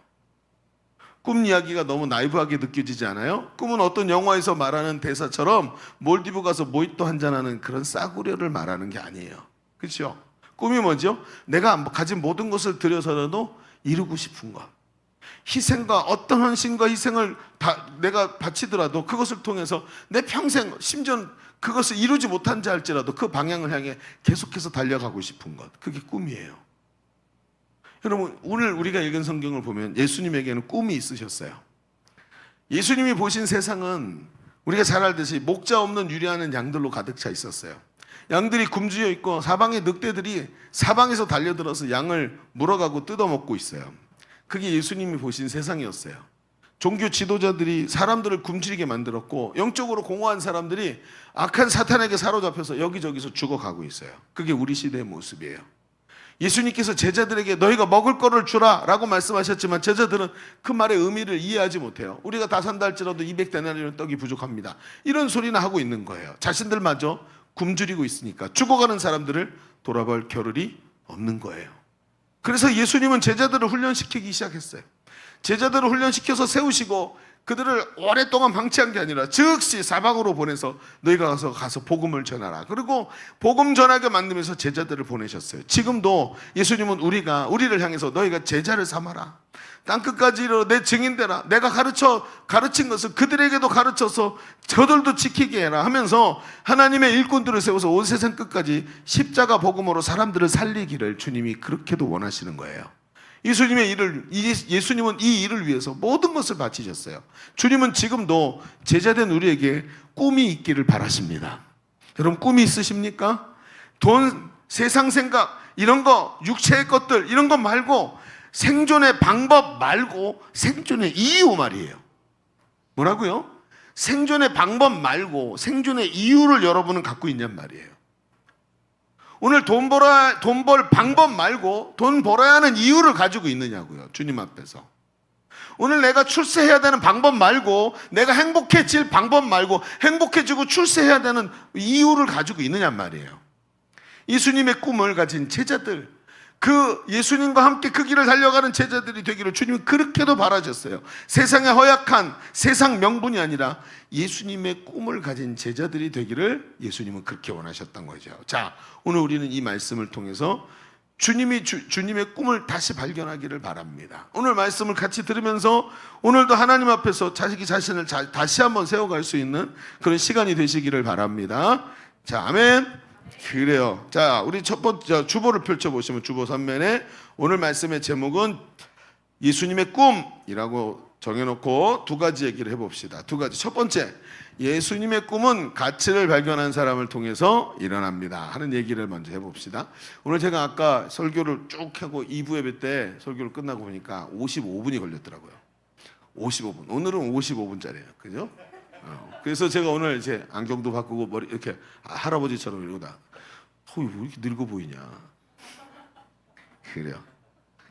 꿈 이야기가 너무 나이브하게 느껴지지 않아요? 꿈은 어떤 영화에서 말하는 대사처럼 몰디브 가서 모히또 한잔하는 그런 싸구려를 말하는 게 아니에요. 그렇죠? 꿈이 뭐죠? 내가 가진 모든 것을 들여서라도 이루고 싶은 것. 희생과 어떤 헌신과 희생을 내가 바치더라도 그것을 통해서 내 평생 심지어 그것을 이루지 못한 자 할지라도 그 방향을 향해 계속해서 달려가고 싶은 것. 그게 꿈이에요. 여러분 오늘 우리가 읽은 성경을 보면 예수님에게는 꿈이 있으셨어요. 예수님이 보신 세상은 우리가 잘 알듯이 목자 없는 유리하는 양들로 가득 차 있었어요. 양들이 굶주려 있고 사방에 늑대들이 사방에서 달려들어서 양을 물어가고 뜯어먹고 있어요. 그게 예수님이 보신 세상이었어요. 종교 지도자들이 사람들을 굶주리게 만들었고 영적으로 공허한 사람들이 악한 사탄에게 사로잡혀서 여기저기서 죽어가고 있어요. 그게 우리 시대의 모습이에요. 예수님께서 제자들에게 너희가 먹을 거를 주라 라고 말씀하셨지만 제자들은 그 말의 의미를 이해하지 못해요. 우리가 다 산다 할지라도 200데나리온 떡이 부족합니다. 이런 소리나 하고 있는 거예요. 자신들마저 굶주리고 있으니까 죽어가는 사람들을 돌아볼 겨를이 없는 거예요. 그래서 예수님은 제자들을 훈련시키기 시작했어요. 제자들을 훈련시켜서 세우시고 그들을 오랫동안 방치한 게 아니라 즉시 사방으로 보내서 너희가 가서 복음을 전하라. 그리고 복음 전하게 만들면서 제자들을 보내셨어요. 지금도 예수님은 우리를 향해서 너희가 제자를 삼아라. 땅끝까지 이르러 내 증인되라. 내가 가르친 것을 그들에게도 가르쳐서 저들도 지키게 해라 하면서 하나님의 일꾼들을 세워서 온 세상 끝까지 십자가 복음으로 사람들을 살리기를 주님이 그렇게도 원하시는 거예요. 예수님은 이 일을 위해서 모든 것을 바치셨어요. 주님은 지금도 제자된 우리에게 꿈이 있기를 바라십니다. 여러분 꿈이 있으십니까? 돈, 세상 생각, 이런 거, 육체의 것들 이런 거 말고 생존의 방법 말고 생존의 이유 말이에요. 뭐라고요? 생존의 방법 말고 생존의 이유를 여러분은 갖고 있냔 말이에요. 오늘 돈 벌 방법 말고 돈 벌어야 하는 이유를 가지고 있느냐고요. 주님 앞에서. 오늘 내가 출세해야 되는 방법 말고 내가 행복해질 방법 말고 행복해지고 출세해야 되는 이유를 가지고 있느냔 말이에요. 예수님의 꿈을 가진 제자들, 그 예수님과 함께 그 길을 달려가는 제자들이 되기를 주님은 그렇게도 바라셨어요. 세상에 허약한 세상 명분이 아니라 예수님의 꿈을 가진 제자들이 되기를 예수님은 그렇게 원하셨던 거죠. 자, 오늘 우리는 이 말씀을 통해서 주님의 꿈을 다시 발견하기를 바랍니다. 오늘 말씀을 같이 들으면서 오늘도 하나님 앞에서 자기 자신을 다시 한번 세워갈 수 있는 그런 시간이 되시기를 바랍니다. 자, 아멘. 그래요. 자, 우리 첫 번째 주보를 펼쳐보시면 주보 3면에 오늘 말씀의 제목은 예수님의 꿈이라고 정해놓고 두 가지 얘기를 해봅시다. 두 가지. 첫 번째, 예수님의 꿈은 가치를 발견한 사람을 통해서 일어납니다 하는 얘기를 먼저 해봅시다. 오늘 제가 아까 설교를 쭉 하고 2부 예배 때 설교를 끝나고 보니까 55분이 걸렸더라고요. 55분. 오늘은 55분짜리예요. 그죠? 그래서 제가 오늘 이제 안경도 바꾸고 머리 이렇게 할아버지처럼 이러다 왜 이렇게 늙어 보이냐. 그래요.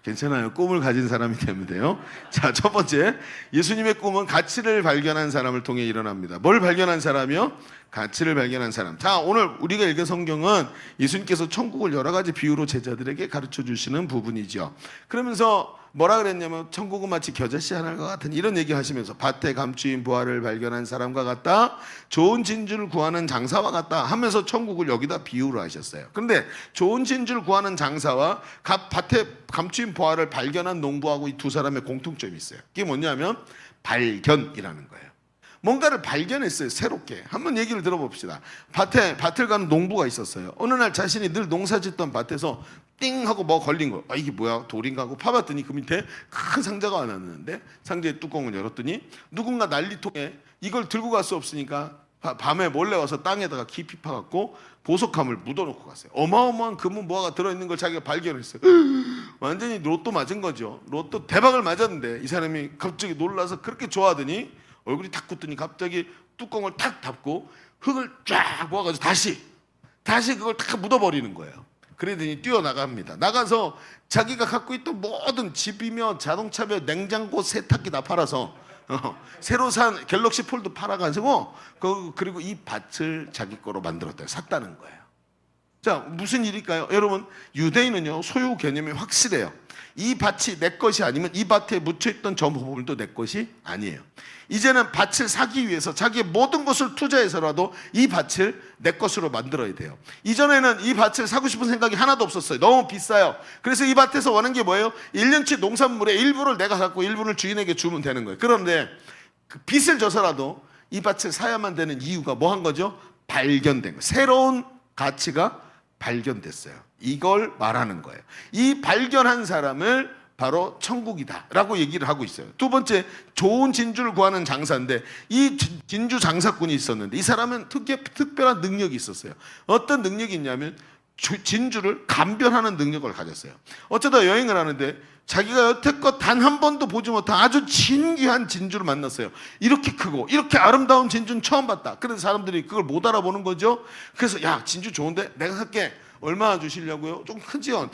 괜찮아요. 꿈을 가진 사람이 되면 돼요. 자, 첫 번째, 예수님의 꿈은 가치를 발견한 사람을 통해 일어납니다. 뭘 발견한 사람이요? 가치를 발견한 사람. 자, 오늘 우리가 읽은 성경은 예수님께서 천국을 여러 가지 비유로 제자들에게 가르쳐 주시는 부분이죠. 그러면서 뭐라 그랬냐면 천국은 마치 겨자씨 하나과 같은 이런 얘기 하시면서 밭에 감추인 부활을 발견한 사람과 같다, 좋은 진주를 구하는 장사와 같다 하면서 천국을 여기다 비유로 하셨어요. 그런데 좋은 진주를 구하는 장사와 밭에 감추인 부활을 발견한 농부하고 이 두 사람의 공통점이 있어요. 그게 뭐냐면 발견이라는 거예요. 뭔가를 발견했어요. 새롭게. 한번 얘기를 들어봅시다. 밭을 가는 농부가 있었어요. 어느 날 자신이 늘 농사짓던 밭에서 띵 하고 뭐 걸린 거예요. 이게 뭐야? 돌인가 하고 파봤더니 그 밑에 큰 상자가 하나 있는데 상자의 뚜껑을 열었더니 누군가 난리통에 이걸 들고 갈 수 없으니까 밤에 몰래 와서 땅에다가 깊이 파갖고 보석함을 묻어놓고 갔어요. 어마어마한 금은 뭐가 들어있는 걸 자기가 발견했어요. 완전히 로또 맞은 거죠. 로또 대박을 맞았는데 이 사람이 갑자기 놀라서 그렇게 좋아하더니 얼굴이 탁 굳더니 갑자기 뚜껑을 탁 닫고 흙을 쫙 모아가지고 다시 그걸 탁 묻어버리는 거예요. 그러더니 뛰어나갑니다. 나가서 자기가 갖고 있던 모든 집이며 자동차며 냉장고, 세탁기 다 팔아서 새로 산 갤럭시 폴드 팔아가지고 그리고 이 밭을 자기 거로 만들었다, 샀다는 거예요. 자, 무슨 일일까요? 여러분, 유대인은요 소유 개념이 확실해요. 이 밭이 내 것이 아니면 이 밭에 묻혀있던 저 보물도 내 것이 아니에요. 이제는 밭을 사기 위해서 자기의 모든 것을 투자해서라도 이 밭을 내 것으로 만들어야 돼요. 이전에는 이 밭을 사고 싶은 생각이 하나도 없었어요. 너무 비싸요. 그래서 이 밭에서 원하는 게 뭐예요? 1년치 농산물의 일부를 내가 갖고 일부를 주인에게 주면 되는 거예요. 그런데 그 빚을 져서라도 이 밭을 사야만 되는 이유가 뭐 한 거죠? 발견된 거예요. 새로운 가치가 발견됐어요. 이걸 말하는 거예요. 이 발견한 사람을 바로 천국이다라고 얘기를 하고 있어요. 두 번째, 좋은 진주를 구하는 장사인데 이 진주 장사꾼이 있었는데 이 사람은 특별한 능력이 있었어요. 어떤 능력이 있냐면 진주를 감별하는 능력을 가졌어요. 어쩌다 여행을 하는데 자기가 여태껏 단 한 번도 보지 못한 아주 진귀한 진주를 만났어요. 이렇게 크고 이렇게 아름다운 진주는 처음 봤다. 그래서 사람들이 그걸 못 알아보는 거죠. 그래서 야, 진주 좋은데 내가 살게. 얼마나 주시려고요? 좀 크지요?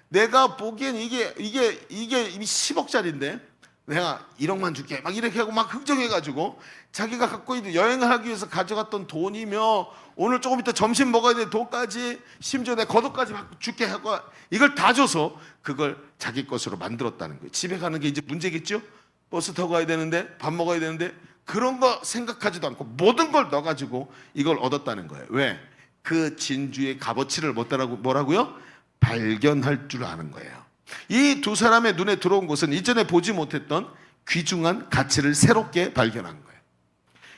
내가 보기엔 이게 10억짜리인데 내가 1억만 줄게. 막 이렇게 하고 막 흥정해가지고 자기가 갖고 있는 여행을 하기 위해서 가져갔던 돈이며 오늘 조금 이따 점심 먹어야 될 돈까지 심지어 내 겉옷까지 줄게 하고 이걸 다 줘서 그걸 자기 것으로 만들었다는 거예요. 집에 가는 게 이제 문제겠죠? 버스 타고 가야 되는데 밥 먹어야 되는데 그런 거 생각하지도 않고 모든 걸 넣어가지고 이걸 얻었다는 거예요. 왜? 그 진주의 값어치를 뭐라고요? 발견할 줄 아는 거예요. 이 두 사람의 눈에 들어온 것은 이전에 보지 못했던 귀중한 가치를 새롭게 발견한 거예요.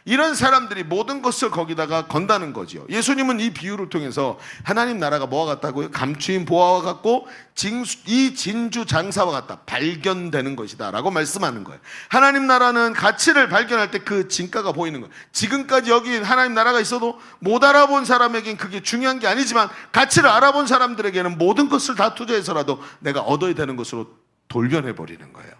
이런 사람들이 모든 것을 거기다가 건다는 거죠. 예수님은 이 비유를 통해서 하나님 나라가 뭐와 같다고요? 감추인 보화와 같고 이 진주 장사와 같다. 발견되는 것이다 라고 말씀하는 거예요. 하나님 나라는 가치를 발견할 때 그 진가가 보이는 거예요. 지금까지 여기 하나님 나라가 있어도 못 알아본 사람에겐 그게 중요한 게 아니지만 가치를 알아본 사람들에게는 모든 것을 다 투자해서라도 내가 얻어야 되는 것으로 돌변해버리는 거예요.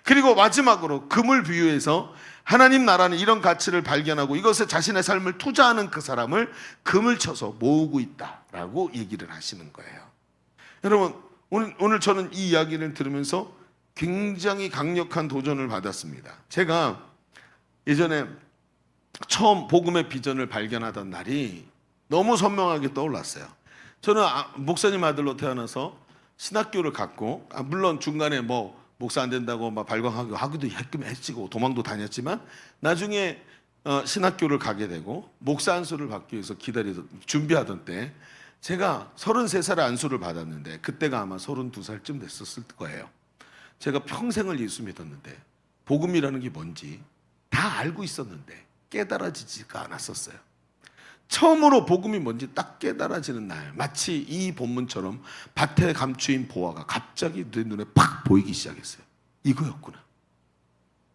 그리고 마지막으로 금을 비유해서 하나님 나라는 이런 가치를 발견하고 이것에 자신의 삶을 투자하는 그 사람을 금을 쳐서 모으고 있다라고 얘기를 하시는 거예요. 여러분, 오늘 저는 이 이야기를 들으면서 굉장히 강력한 도전을 받았습니다. 제가 예전에 처음 복음의 비전을 발견하던 날이 너무 선명하게 떠올랐어요. 저는 목사님 아들로 태어나서 신학교를 갔고 물론 중간에 목사 안 된다고 막 발광하기도 했지고 도망도 다녔지만 나중에 신학교를 가게 되고 목사 안수를 받기 위해서 준비하던 때 제가 33살에 안수를 받았는데 그때가 아마 32살쯤 됐었을 거예요. 제가 평생을 예수 믿었는데 복음이라는 게 뭔지 다 알고 있었는데 깨달아지지가 않았었어요. 처음으로 복음이 뭔지 딱 깨달아지는 날 마치 이 본문처럼 밭에 감추인 보화가 갑자기 내 눈에 팍 보이기 시작했어요. 이거였구나.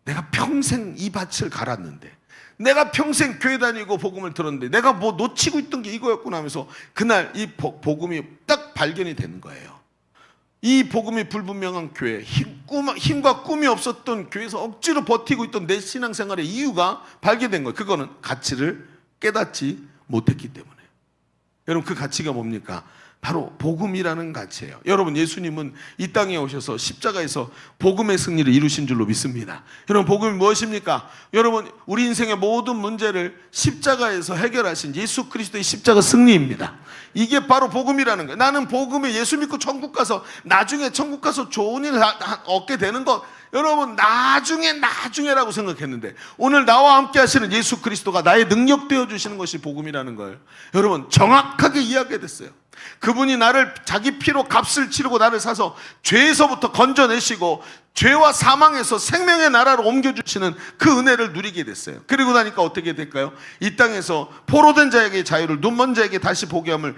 내가 평생 이 밭을 갈았는데 내가 평생 교회 다니고 복음을 들었는데 내가 뭐 놓치고 있던 게 이거였구나 하면서 그날 이 복음이 딱 발견이 되는 거예요. 이 복음이 불분명한 교회, 힘과 꿈이 없었던 교회에서 억지로 버티고 있던 내 신앙생활의 이유가 발견된 거예요. 그거는 가치를 깨닫지 못했기 때문에. 여러분, 그 가치가 뭡니까? 바로 복음이라는 가치예요. 여러분, 예수님은 이 땅에 오셔서 십자가에서 복음의 승리를 이루신 줄로 믿습니다. 여러분, 복음이 무엇입니까? 여러분, 우리 인생의 모든 문제를 십자가에서 해결하신 예수 그리스도의 십자가 승리입니다. 이게 바로 복음이라는 거예요. 나는 복음에 예수 믿고 천국 가서 나중에 천국 가서 좋은 일 얻게 되는 것, 여러분 나중에라고 생각했는데 오늘 나와 함께 하시는 예수 그리스도가 나의 능력 되어 주시는 것이 복음이라는 걸 여러분 정확하게 이해하게 됐어요. 그분이 나를 자기 피로 값을 치르고 나를 사서 죄에서부터 건져내시고 죄와 사망에서 생명의 나라로 옮겨주시는 그 은혜를 누리게 됐어요. 그리고 나니까 어떻게 될까요? 이 땅에서 포로된 자에게 자유를, 눈먼 자에게 다시 보게 함을,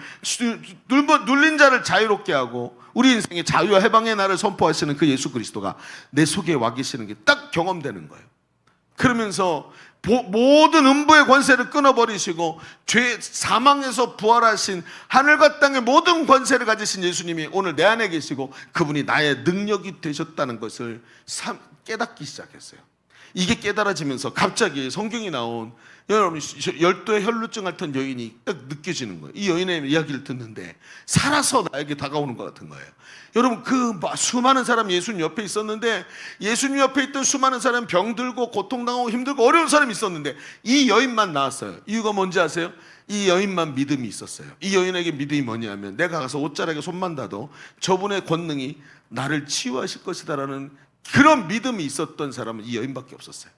눌린 자를 자유롭게 하고 우리 인생의 자유와 해방의 날을 선포하시는 그 예수 그리스도가 내 속에 와 계시는 게 딱 경험되는 거예요. 그러면서 모든 음부의 권세를 끊어버리시고 죄 사망에서 부활하신 하늘과 땅의 모든 권세를 가지신 예수님이 오늘 내 안에 계시고 그분이 나의 능력이 되셨다는 것을 깨닫기 시작했어요. 이게 깨달아지면서 갑자기 성경이 나온 여러분 열도의 혈루증 앓던 여인이 딱 느껴지는 거예요. 이 여인의 이야기를 듣는데 살아서 나에게 다가오는 것 같은 거예요. 여러분, 그 수많은 사람 예수님 옆에 있었는데 예수님 옆에 있던 수많은 사람 병들고 고통당하고 힘들고 어려운 사람이 있었는데 이 여인만 나왔어요. 이유가 뭔지 아세요? 이 여인만 믿음이 있었어요. 이 여인에게 믿음이 뭐냐면 내가 가서 옷자락에 손만 닿아도 저분의 권능이 나를 치유하실 것이다라는 그런 믿음이 있었던 사람은 이 여인밖에 없었어요.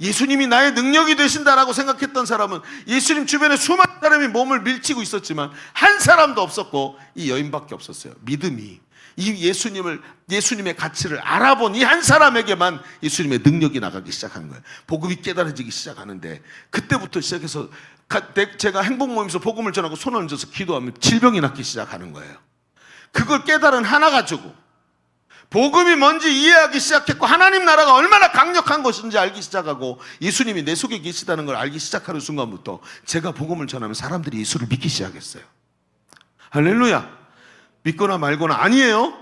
예수님이 나의 능력이 되신다라고 생각했던 사람은 예수님 주변에 수많은 사람이 몸을 밀치고 있었지만 한 사람도 없었고 이 여인밖에 없었어요. 믿음이 이 예수님의 가치를 알아본 이 한 사람에게만 예수님의 능력이 나가기 시작한 거예요. 복음이 깨달아지기 시작하는데 그때부터 시작해서 제가 행복 모임에서 복음을 전하고 손을 얹어서 기도하면 질병이 낫기 시작하는 거예요. 그걸 깨달은 하나 가지고 복음이 뭔지 이해하기 시작했고 하나님 나라가 얼마나 강력한 것인지 알기 시작하고 예수님이 내 속에 계시다는 걸 알기 시작하는 순간부터 제가 복음을 전하면 사람들이 예수를 믿기 시작했어요. 할렐루야. 믿거나 말거나 아니에요.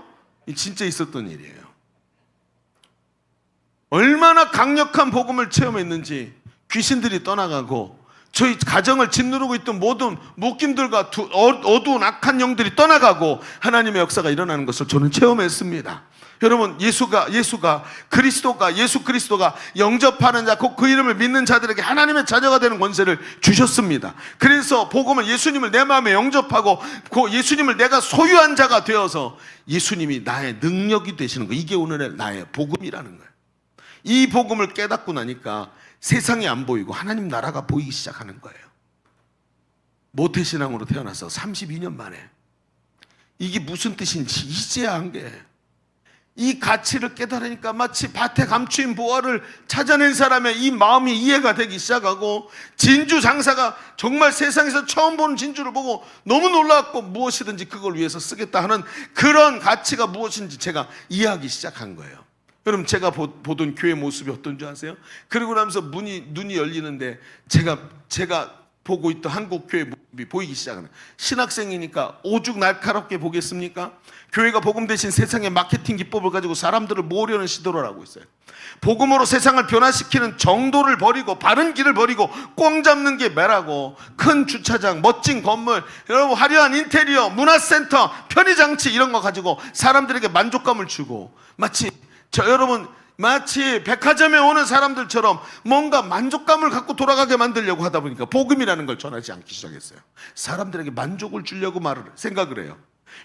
진짜 있었던 일이에요. 얼마나 강력한 복음을 체험했는지 귀신들이 떠나가고 저희 가정을 짓누르고 있던 모든 목김들과 어두운 악한 영들이 떠나가고 하나님의 역사가 일어나는 것을 저는 체험했습니다. 여러분, 예수 그리스도가 영접하는 자, 곧 그 이름을 믿는 자들에게 하나님의 자녀가 되는 권세를 주셨습니다. 그래서 복음을, 예수님을 내 마음에 영접하고 그 예수님을 내가 소유한 자가 되어서 예수님이 나의 능력이 되시는 거, 이게 오늘의 나의 복음이라는 거예요. 이 복음을 깨닫고 나니까 세상이 안 보이고 하나님 나라가 보이기 시작하는 거예요. 모태신앙으로 태어나서 32년 만에 이게 무슨 뜻인지 이제야 한 게, 이 가치를 깨달으니까 마치 밭에 감추인 보화를 찾아낸 사람의 이 마음이 이해가 되기 시작하고, 진주 장사가 정말 세상에서 처음 보는 진주를 보고 너무 놀랐고 무엇이든지 그걸 위해서 쓰겠다 하는 그런 가치가 무엇인지 제가 이해하기 시작한 거예요. 여러분, 제가 보던 교회 모습이 어떤 줄 아세요? 그리고 나면서 눈이 열리는데 제가 보고 있던 한국 교회 모습이 보이기 시작하는, 신학생이니까 오죽 날카롭게 보겠습니까? 교회가 복음 대신 세상의 마케팅 기법을 가지고 사람들을 모으려는 시도를 하고 있어요. 복음으로 세상을 변화시키는 정도를 버리고 바른 길을 버리고 꽁 잡는 게 매라고, 큰 주차장, 멋진 건물, 여러분 화려한 인테리어, 문화센터, 편의장치 이런 거 가지고 사람들에게 만족감을 주고, 마치 백화점에 오는 사람들처럼 뭔가 만족감을 갖고 돌아가게 만들려고 하다 보니까 복음이라는 걸 전하지 않기 시작했어요. 사람들에게 만족을 주려고 생각을 해요.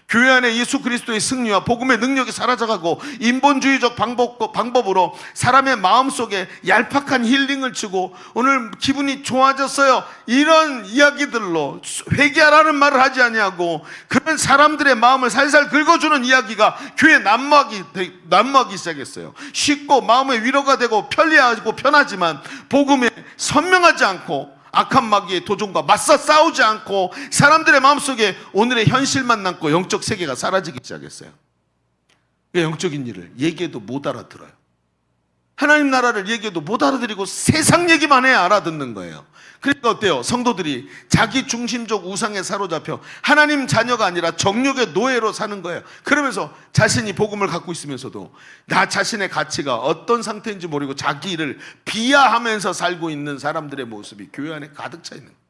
교회 안에 예수 그리스도의 승리와 복음의 능력이 사라져가고 인본주의적 방법으로 사람의 마음속에 얄팍한 힐링을 주고, 오늘 기분이 좋아졌어요, 이런 이야기들로 회개하라는 말을 하지 아니하고 그런 사람들의 마음을 살살 긁어주는 이야기가 교회에 난무하기 시작했어요. 쉽고 마음의 위로가 되고 편리하고 편하지만 복음에 선명하지 않고 악한 마귀의 도전과 맞서 싸우지 않고 사람들의 마음속에 오늘의 현실만 남고 영적 세계가 사라지기 시작했어요. 영적인 일을 얘기해도 못 알아들어요. 하나님 나라를 얘기해도 못 알아들이고 세상 얘기만 해야 알아듣는 거예요. 그러니까 어때요? 성도들이 자기 중심적 우상에 사로잡혀 하나님 자녀가 아니라 정욕의 노예로 사는 거예요. 그러면서 자신이 복음을 갖고 있으면서도 나 자신의 가치가 어떤 상태인지 모르고 자기 일을 비하하면서 살고 있는 사람들의 모습이 교회 안에 가득 차 있는 거예요.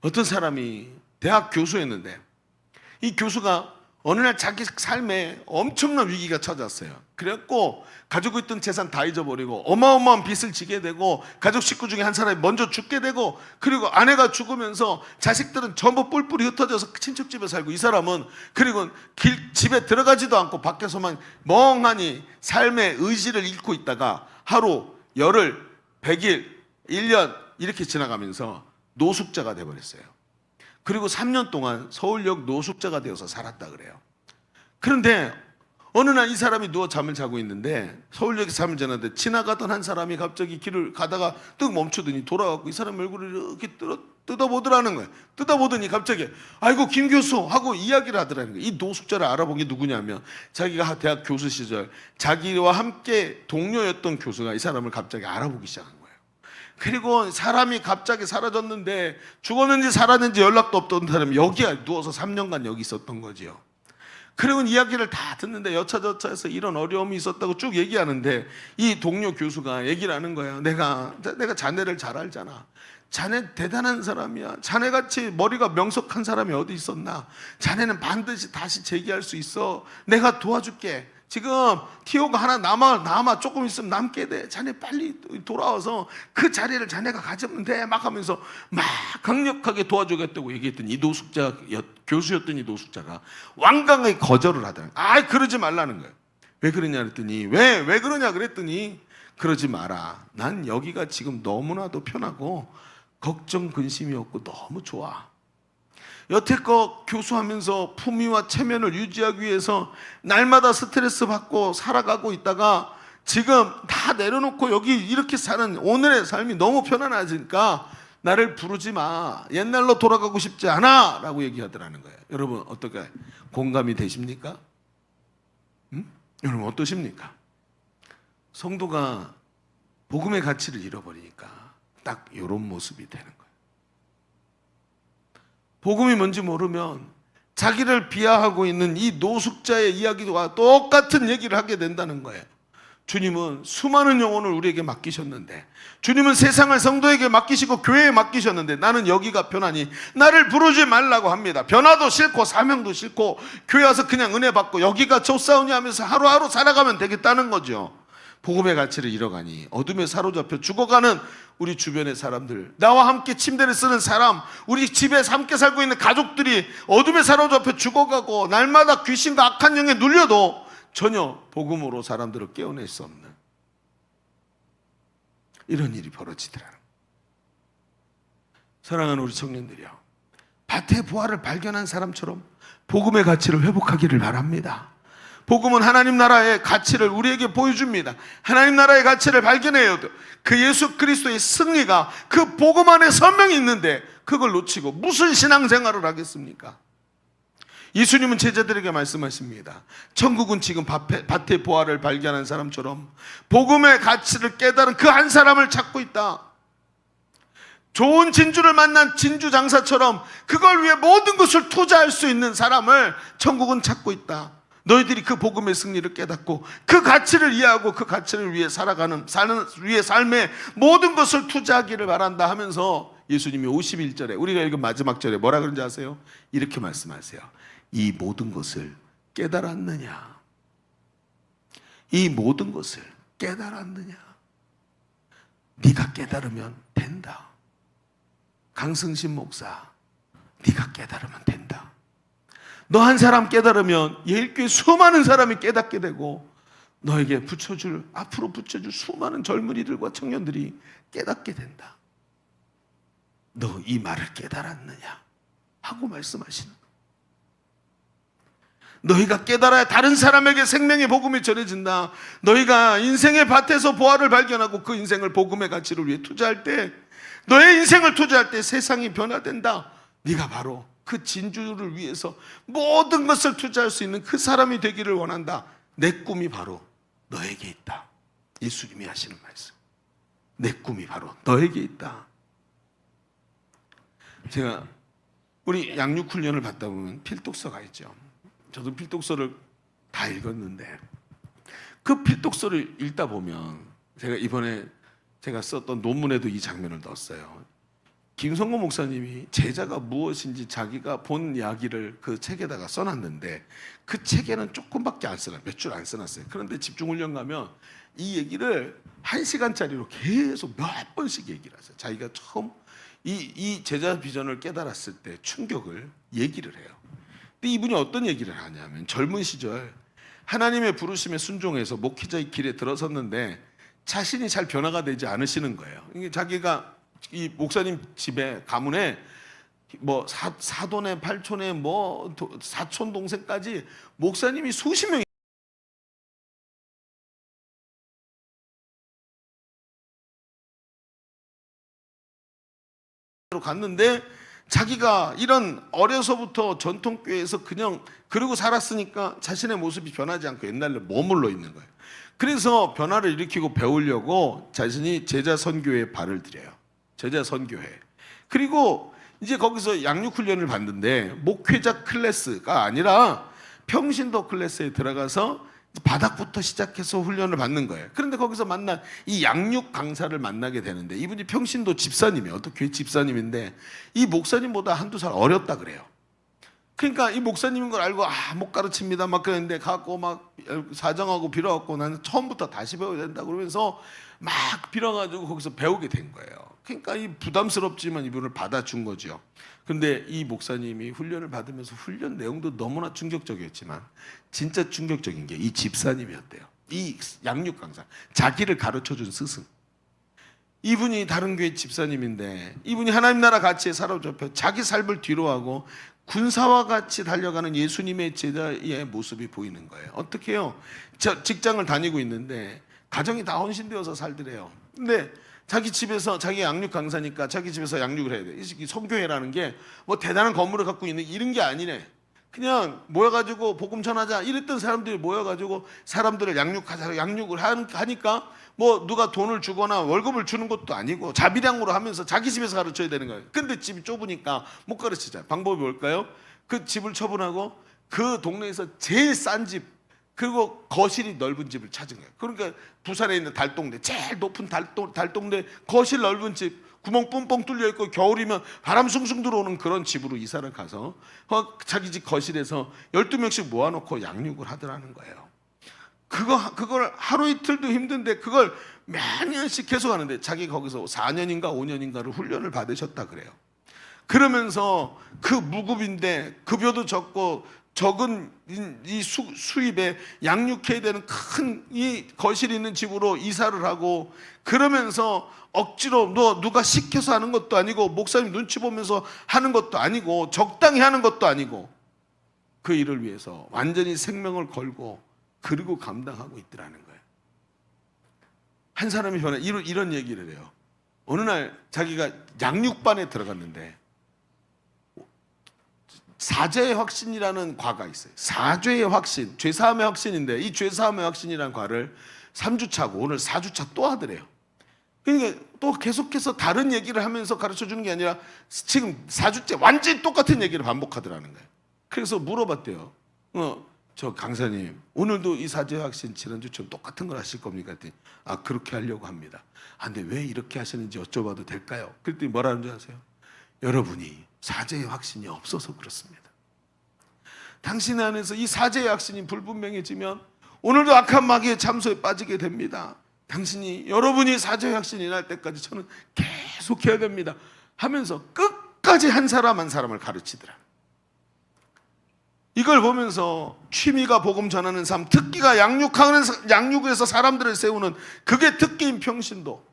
어떤 사람이 대학 교수였는데 이 교수가 어느 날 자기 삶에 엄청난 위기가 찾아왔어요. 그래갖고 가지고 있던 재산 다 잊어버리고 어마어마한 빚을 지게 되고, 가족 식구 중에 한 사람이 먼저 죽게 되고, 그리고 아내가 죽으면서 자식들은 전부 뿔뿔이 흩어져서 친척집에 살고, 이 사람은 그리고 집에 들어가지도 않고 밖에서만 멍하니 삶의 의지를 잃고 있다가 하루, 열흘, 100일, 1년 이렇게 지나가면서 노숙자가 돼버렸어요. 그리고 3년 동안 서울역 노숙자가 되어서 살았다 그래요. 그런데 어느 날 이 사람이 누워 잠을 자고 있는데, 서울역에서 잠을 자는데 지나가던 한 사람이 갑자기 길을 가다가 뚝 멈추더니 돌아가고 이 사람 얼굴을 이렇게 뜯어보더라는 거예요. 뜯어보더니 갑자기 아이고 김 교수 하고 이야기를 하더라는 거예요. 이 노숙자를 알아본 게 누구냐면 자기가 대학 교수 시절 자기와 함께 동료였던 교수가 이 사람을 갑자기 알아보기 시작한 거예요. 그리고 사람이 갑자기 사라졌는데 죽었는지 살았는지 연락도 없던 사람이 여기에 누워서 3년간 여기 있었던 거지요. 그리고 이야기를 다 듣는데 여차저차해서 이런 어려움이 있었다고 쭉 얘기하는데, 이 동료 교수가 얘기를 하는 거야. 내가 자네를 잘 알잖아. 자네 대단한 사람이야. 자네같이 머리가 명석한 사람이 어디 있었나. 자네는 반드시 다시 재기할 수 있어. 내가 도와줄게. 지금 티오가 하나 남아 조금 있으면 남게 돼. 자네 빨리 돌아와서 그 자리를 자네가 가지면 돼. 막 하면서 막 강력하게 도와주겠다고 얘기했더니 이 교수였던 이 노숙자가 완강하게 거절을 하더라고요. 그러지 말라는 거예요. 왜 그러냐 그랬더니 왜 그러냐 그랬더니 그러지 마라. 난 여기가 지금 너무나도 편하고 걱정 근심이 없고 너무 좋아. 여태껏 교수하면서 품위와 체면을 유지하기 위해서 날마다 스트레스 받고 살아가고 있다가 지금 다 내려놓고 여기 이렇게 사는 오늘의 삶이 너무 편안해지니까 나를 부르지 마. 옛날로 돌아가고 싶지 않아 라고 얘기하더라는 거예요. 여러분 어떻게 공감이 되십니까? 여러분 어떠십니까? 성도가 복음의 가치를 잃어버리니까 딱 이런 모습이 되는 거예요. 복음이 뭔지 모르면 자기를 비하하고 있는 이 노숙자의 이야기와 똑같은 얘기를 하게 된다는 거예요. 주님은 수많은 영혼을 우리에게 맡기셨는데, 주님은 세상을 성도에게 맡기시고 교회에 맡기셨는데, 나는 여기가 편하니 나를 부르지 말라고 합니다. 변화도 싫고 사명도 싫고 교회 와서 그냥 은혜 받고 여기가 좁사오니 하면서 하루하루 살아가면 되겠다는 거죠. 복음의 가치를 잃어가니 어둠에 사로잡혀 죽어가는 우리 주변의 사람들, 나와 함께 침대를 쓰는 사람, 우리 집에 함께 살고 있는 가족들이 어둠에 사로잡혀 죽어가고 날마다 귀신과 악한 영에 눌려도 전혀 복음으로 사람들을 깨어낼 수 없는 이런 일이 벌어지더라는 거예요. 사랑하는 우리 청년들이요, 밭의 보화를 발견한 사람처럼 복음의 가치를 회복하기를 바랍니다. 복음은 하나님 나라의 가치를 우리에게 보여줍니다. 하나님 나라의 가치를 발견해요. 그 예수 그리스도의 승리가 그 복음 안에 선명히 있는데 그걸 놓치고 무슨 신앙생활을 하겠습니까? 예수님은 제자들에게 말씀하십니다. 천국은 지금 밭의 보화를 발견한 사람처럼 복음의 가치를 깨달은 그 한 사람을 찾고 있다. 좋은 진주를 만난 진주 장사처럼 그걸 위해 모든 것을 투자할 수 있는 사람을 천국은 찾고 있다. 너희들이 그 복음의 승리를 깨닫고 그 가치를 이해하고 그 가치를 위해 사는 위해 삶에 모든 것을 투자하기를 바란다 하면서 예수님이 51절에 우리가 읽은 마지막 절에 뭐라 그런지 아세요? 이렇게 말씀하세요. 이 모든 것을 깨달았느냐? 이 모든 것을 깨달았느냐? 네가 깨달으면 된다. 강승신 목사, 네가 깨달으면 된다. 너 한 사람 깨달으면 예일교회 수많은 사람이 깨닫게 되고 너에게 앞으로 붙여줄 수많은 젊은이들과 청년들이 깨닫게 된다. 너 이 말을 깨달았느냐? 하고 말씀하시는 거예요. 너희가 깨달아야 다른 사람에게 생명의 복음이 전해진다. 너희가 인생의 밭에서 보화를 발견하고 그 인생을 복음의 가치를 위해 투자할 때, 너의 인생을 투자할 때 세상이 변화된다. 네가 바로 그 진주를 위해서 모든 것을 투자할 수 있는 그 사람이 되기를 원한다. 내 꿈이 바로 너에게 있다. 예수님이 하시는 말씀. 내 꿈이 바로 너에게 있다. 제가 우리 양육훈련을 받다 보면 필독서가 있죠. 저도 필독서를 다 읽었는데 그 필독서를 읽다 보면 제가 이번에 제가 썼던 논문에도 이 장면을 넣었어요. 김성곤 목사님이 제자가 무엇인지 자기가 본 이야기를 그 책에다가 써놨는데 그 책에는 조금밖에 안 써놨어요. 몇 줄 안 써놨어요. 그런데 집중훈련 가면 이 얘기를 1시간짜리로 계속 몇 번씩 얘기를 하세요. 자기가 처음 이 제자 비전을 깨달았을 때 충격을 얘기를 해요. 근데 이분이 어떤 얘기를 하냐면 젊은 시절 하나님의 부르심에 순종해서 목회자의 길에 들어섰는데 자신이 잘 변화가 되지 않으시는 거예요. 이게 자기가 이 목사님 집에 가문에 뭐 사돈에 팔촌에 뭐 사촌 동생까지 목사님이 수십 명이 갔는데 자기가 이런 어려서부터 전통교회에서 그냥 그러고 살았으니까 자신의 모습이 변하지 않고 옛날로 머물러 있는 거예요. 그래서 변화를 일으키고 배우려고 자신이 제자 선교회에 발을 들여요. 제자 선교회. 그리고 이제 거기서 양육훈련을 받는데 목회자 클래스가 아니라 평신도 클래스에 들어가서 바닥부터 시작해서 훈련을 받는 거예요. 그런데 거기서 만난 이 양육 강사를 만나게 되는데 이분이 평신도 집사님이에요. 어떤 교회 집사님인데 이 목사님보다 한두 살 어렸다 그래요. 그러니까 이 목사님인 걸 알고 못 가르칩니다 막 그랬는데 갖고 막 사정하고 빌어갖고 나는 처음부터 다시 배워야 된다 그러면서 막 빌어가지고 거기서 배우게 된 거예요. 그러니까 이 부담스럽지만 이분을 받아준 거죠. 근데 이 목사님이 훈련을 받으면서 훈련 내용도 너무나 충격적이었지만 진짜 충격적인 게 이 집사님이었대요. 이 양육 강사, 자기를 가르쳐준 스승. 이분이 다른 교회 집사님인데 이분이 하나님 나라 가치에 사로잡혀 자기 삶을 뒤로하고 군사와 같이 달려가는 예수님의 제자의 모습이 보이는 거예요. 어떻게 해요? 직장을 다니고 있는데 가정이 다 헌신되어서 살더래요. 근데 자기 집에서 자기 양육 강사니까 자기 집에서 양육을 해야 돼. 이 성교회라는 게 뭐 대단한 건물을 갖고 있는 이런 게 아니네. 그냥 모여가지고 복음 전하자 이랬던 사람들이 모여가지고 사람들을 양육을 하니까 뭐 누가 돈을 주거나 월급을 주는 것도 아니고 자비량으로 하면서 자기 집에서 가르쳐야 되는 거예요. 근데 집이 좁으니까 못 가르치잖아요. 방법이 뭘까요? 그 집을 처분하고 그 동네에서 제일 싼 집, 그리고 거실이 넓은 집을 찾은 거예요. 그러니까 부산에 있는 달동네, 제일 높은 달동네 거실 넓은 집, 구멍 뻥뻥 뚫려 있고 겨울이면 바람 숭숭 들어오는 그런 집으로 이사를 가서 자기 집 거실에서 12명씩 모아놓고 양육을 하더라는 거예요. 그걸 하루 이틀도 힘든데 그걸 몇 년씩 계속 하는데 자기 거기서 4년인가 5년인가를 훈련을 받으셨다 그래요. 그러면서 그 무급인데 급여도 적고 적은 이 수입에 양육해야 되는 큰 이 거실이 있는 집으로 이사를 하고, 그러면서 억지로 누가 시켜서 하는 것도 아니고 목사님 눈치 보면서 하는 것도 아니고 적당히 하는 것도 아니고 그 일을 위해서 완전히 생명을 걸고 그리고 감당하고 있더라는 거예요. 한 사람이 이런 얘기를 해요. 어느 날 자기가 양육반에 들어갔는데 사죄의 확신이라는 과가 있어요. 사죄의 확신, 죄사함의 확신인데 이 죄사함의 확신이라는 과를 3주차고 오늘 4주차 또 하더래요. 그러니까 또 계속해서 다른 얘기를 하면서 가르쳐주는 게 아니라 지금 4주째 완전히 똑같은 얘기를 반복하더라는 거예요. 그래서 물어봤대요. 저 강사님, 오늘도 이 사죄의 확신 지난주처럼 똑같은 걸 하실 겁니까? 그랬더니 그렇게 하려고 합니다. 근데 왜 이렇게 하시는지 여쭤봐도 될까요? 그랬더니 뭐라는 줄 아세요? 여러분이 사죄의 확신이 없어서 그렇습니다. 당신 안에서 이 사죄의 확신이 불분명해지면 오늘도 악한 마귀의 참소에 빠지게 됩니다. 여러분이 사죄의 확신이 날 때까지 저는 계속 해야 됩니다 하면서 끝까지 한 사람 한 사람을 가르치더라. 이걸 보면서 취미가 복음 전하는 삶, 특기가 양육을 해서 사람들을 세우는 그게 특기인 평신도.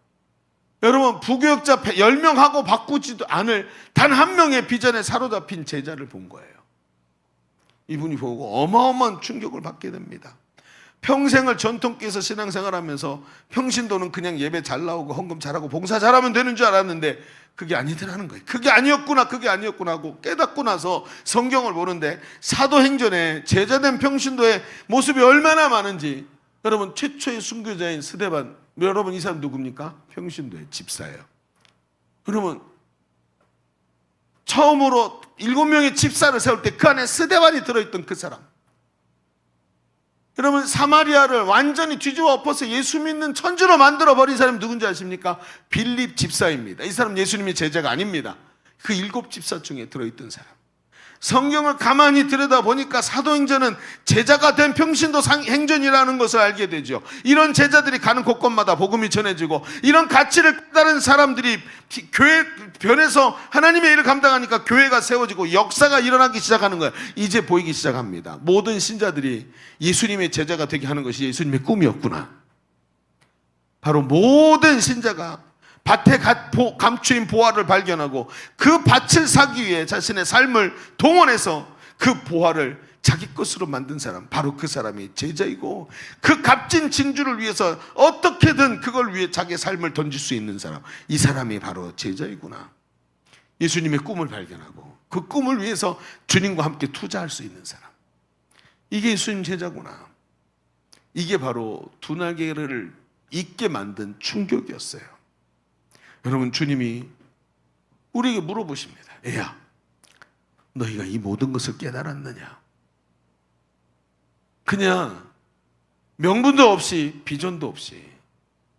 여러분, 부교역자 10명하고 바꾸지도 않을 단 한 명의 비전에 사로잡힌 제자를 본 거예요. 이분이 보고 어마어마한 충격을 받게 됩니다. 평생을 전통기에서 신앙생활하면서 평신도는 그냥 예배 잘 나오고 헌금 잘하고 봉사 잘하면 되는 줄 알았는데 그게 아니더라는 거예요. 그게 아니었구나 하고 깨닫고 나서 성경을 보는데 사도행전에 제자된 평신도의 모습이 얼마나 많은지. 여러분, 최초의 순교자인 스데반, 여러분 이 사람 누굽니까? 평신도의 집사예요. 여러분, 처음으로 7명의 집사를 세울 때 그 안에 스데반이 들어있던 그 사람. 여러분, 사마리아를 완전히 뒤집어 엎어서 예수 믿는 천주로 만들어버린 사람이 누군지 아십니까? 빌립 집사입니다. 이 사람 예수님의 제자가 아닙니다. 그 7 집사 중에 들어있던 사람. 성경을 가만히 들여다보니까 사도행전은 제자가 된 평신도 행전이라는 것을 알게 되죠. 이런 제자들이 가는 곳곳마다 복음이 전해지고 이런 가치를 깨달은 사람들이 교회 변해서 하나님의 일을 감당하니까 교회가 세워지고 역사가 일어나기 시작하는 거예요. 이제 보이기 시작합니다. 모든 신자들이 예수님의 제자가 되게 하는 것이 예수님의 꿈이었구나. 바로 모든 신자가 밭에 감추인 보화를 발견하고 그 밭을 사기 위해 자신의 삶을 동원해서 그 보화를 자기 것으로 만든 사람, 바로 그 사람이 제자이고, 그 값진 진주를 위해서 어떻게든 그걸 위해 자기의 삶을 던질 수 있는 사람, 이 사람이 바로 제자이구나. 예수님의 꿈을 발견하고 그 꿈을 위해서 주님과 함께 투자할 수 있는 사람, 이게 예수님 제자구나. 이게 바로 두 날개를 잇게 만든 충격이었어요. 여러분, 주님이 우리에게 물어보십니다. 애야, 너희가 이 모든 것을 깨달았느냐? 그냥 명분도 없이 비전도 없이